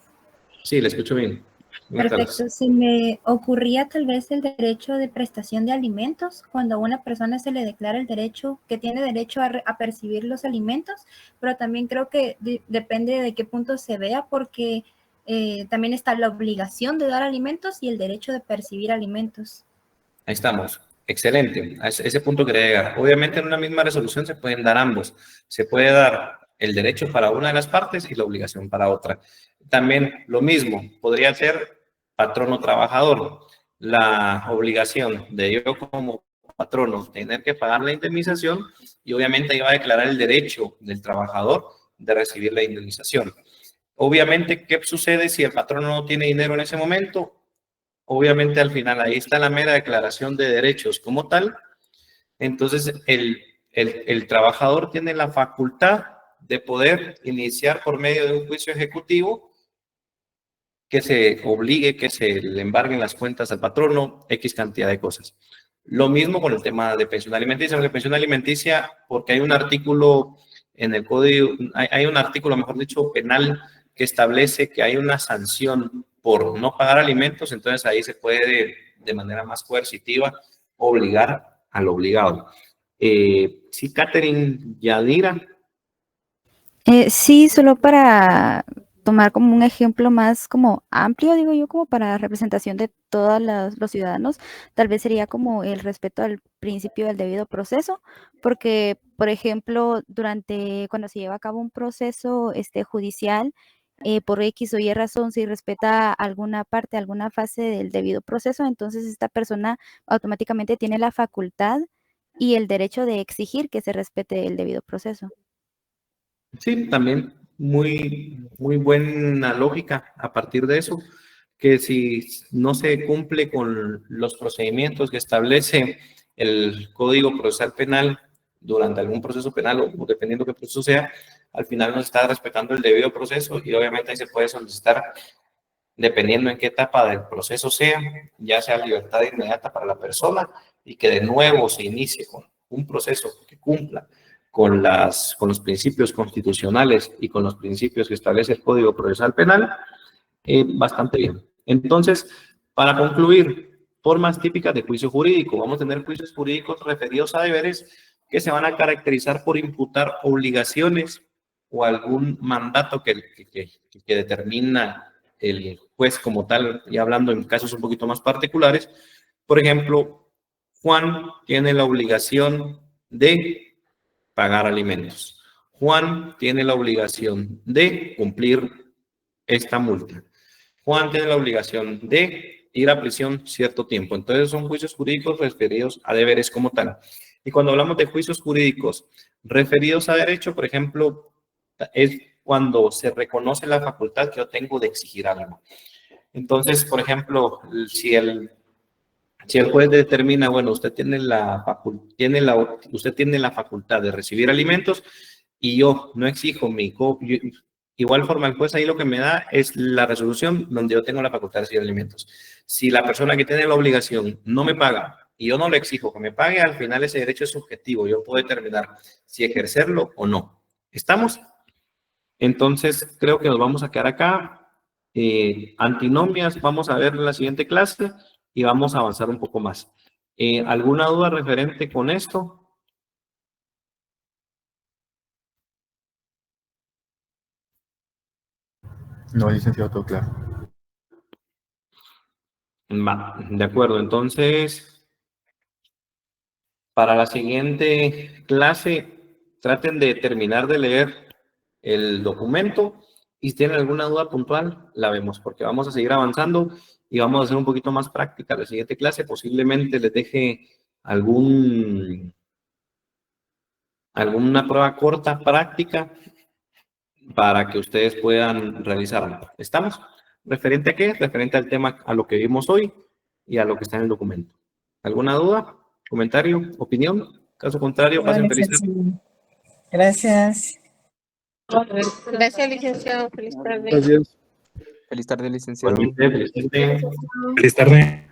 Sí, le escucho bien. Buenas Perfecto. tardes. Se me ocurría tal vez el derecho de prestación de alimentos, cuando a una persona se le declara el derecho, que tiene derecho a percibir los alimentos, pero también creo que depende de qué punto se vea, porque también está la obligación de dar alimentos y el derecho de percibir alimentos. Ahí estamos. Excelente. A ese punto quería llegar. Obviamente en una misma resolución se pueden dar ambos. Se puede dar el derecho para una de las partes y la obligación para otra. También lo mismo, podría ser patrono trabajador. La obligación de yo como patrono tener que pagar la indemnización y obviamente iba a declarar el derecho del trabajador de recibir la indemnización. Obviamente, ¿qué sucede si el patrono no tiene dinero en ese momento? Obviamente al final ahí está la mera declaración de derechos como tal. Entonces el trabajador tiene la facultad de poder iniciar por medio de un juicio ejecutivo que se obligue, que se le embarguen las cuentas al patrono, X cantidad de cosas. Lo mismo con el tema de pensión alimenticia, porque hay un artículo en el código, hay un artículo, mejor dicho, penal que establece que hay una sanción por no pagar alimentos, entonces ahí se puede de manera más coercitiva obligar al obligado. Sí, Catherine Yadira. Sí, solo para tomar como un ejemplo más como amplio, digo yo, como para representación de todos los ciudadanos, tal vez sería como el respeto al principio del debido proceso, porque, por ejemplo, cuando se lleva a cabo un proceso judicial, por X o Y razón, si respeta alguna parte, alguna fase del debido proceso, entonces esta persona automáticamente tiene la facultad y el derecho de exigir que se respete el debido proceso. Sí, también muy buena lógica a partir de eso, que si no se cumple con los procedimientos que establece el Código Procesal Penal durante algún proceso penal o dependiendo qué proceso sea, al final no se está respetando el debido proceso y obviamente ahí se puede solicitar, dependiendo en qué etapa del proceso sea, ya sea libertad inmediata para la persona y que de nuevo se inicie con un proceso que cumpla con los principios constitucionales y con los principios que establece el Código Procesal Penal, bastante bien. Entonces, para concluir, formas típicas de juicio jurídico. Vamos a tener juicios jurídicos referidos a deberes que se van a caracterizar por imputar obligaciones o algún mandato que determina el juez como tal, y hablando en casos un poquito más particulares. Por ejemplo, Juan tiene la obligación de pagar alimentos. Juan tiene la obligación de cumplir esta multa. Juan tiene la obligación de ir a prisión cierto tiempo. Entonces son juicios jurídicos referidos a deberes como tal. Y cuando hablamos de juicios jurídicos referidos a derecho, por ejemplo, es cuando se reconoce la facultad que yo tengo de exigir algo. Entonces, por ejemplo, si el juez determina, bueno, usted tiene la facultad de recibir alimentos y yo no exijo igual forma el juez ahí lo que me da es la resolución donde yo tengo la facultad de recibir alimentos. Si la persona que tiene la obligación no me paga y yo no le exijo que me pague, al final ese derecho es subjetivo. Yo puedo determinar si ejercerlo o no. ¿Estamos? Entonces, creo que nos vamos a quedar acá. Antinomias, vamos a ver en la siguiente clase y vamos a avanzar un poco más. ¿Alguna duda referente con esto? No, licenciado, todo claro. Va, de acuerdo. Entonces, para la siguiente clase, traten de terminar de leer el documento y si tienen alguna duda puntual, la vemos, porque vamos a seguir avanzando y vamos a hacer un poquito más práctica la siguiente clase. Posiblemente les deje alguna prueba corta práctica para que ustedes puedan realizarlo. ¿Estamos? ¿Referente a qué? Referente al tema, a lo que vimos hoy y a lo que está en el documento. ¿Alguna duda? ¿Comentario? ¿Opinión? Caso contrario, pasen feliz tarde. Gracias. Gracias, licenciado. Feliz tarde. Gracias. Feliz tarde, licenciado. Feliz tarde. Feliz tarde.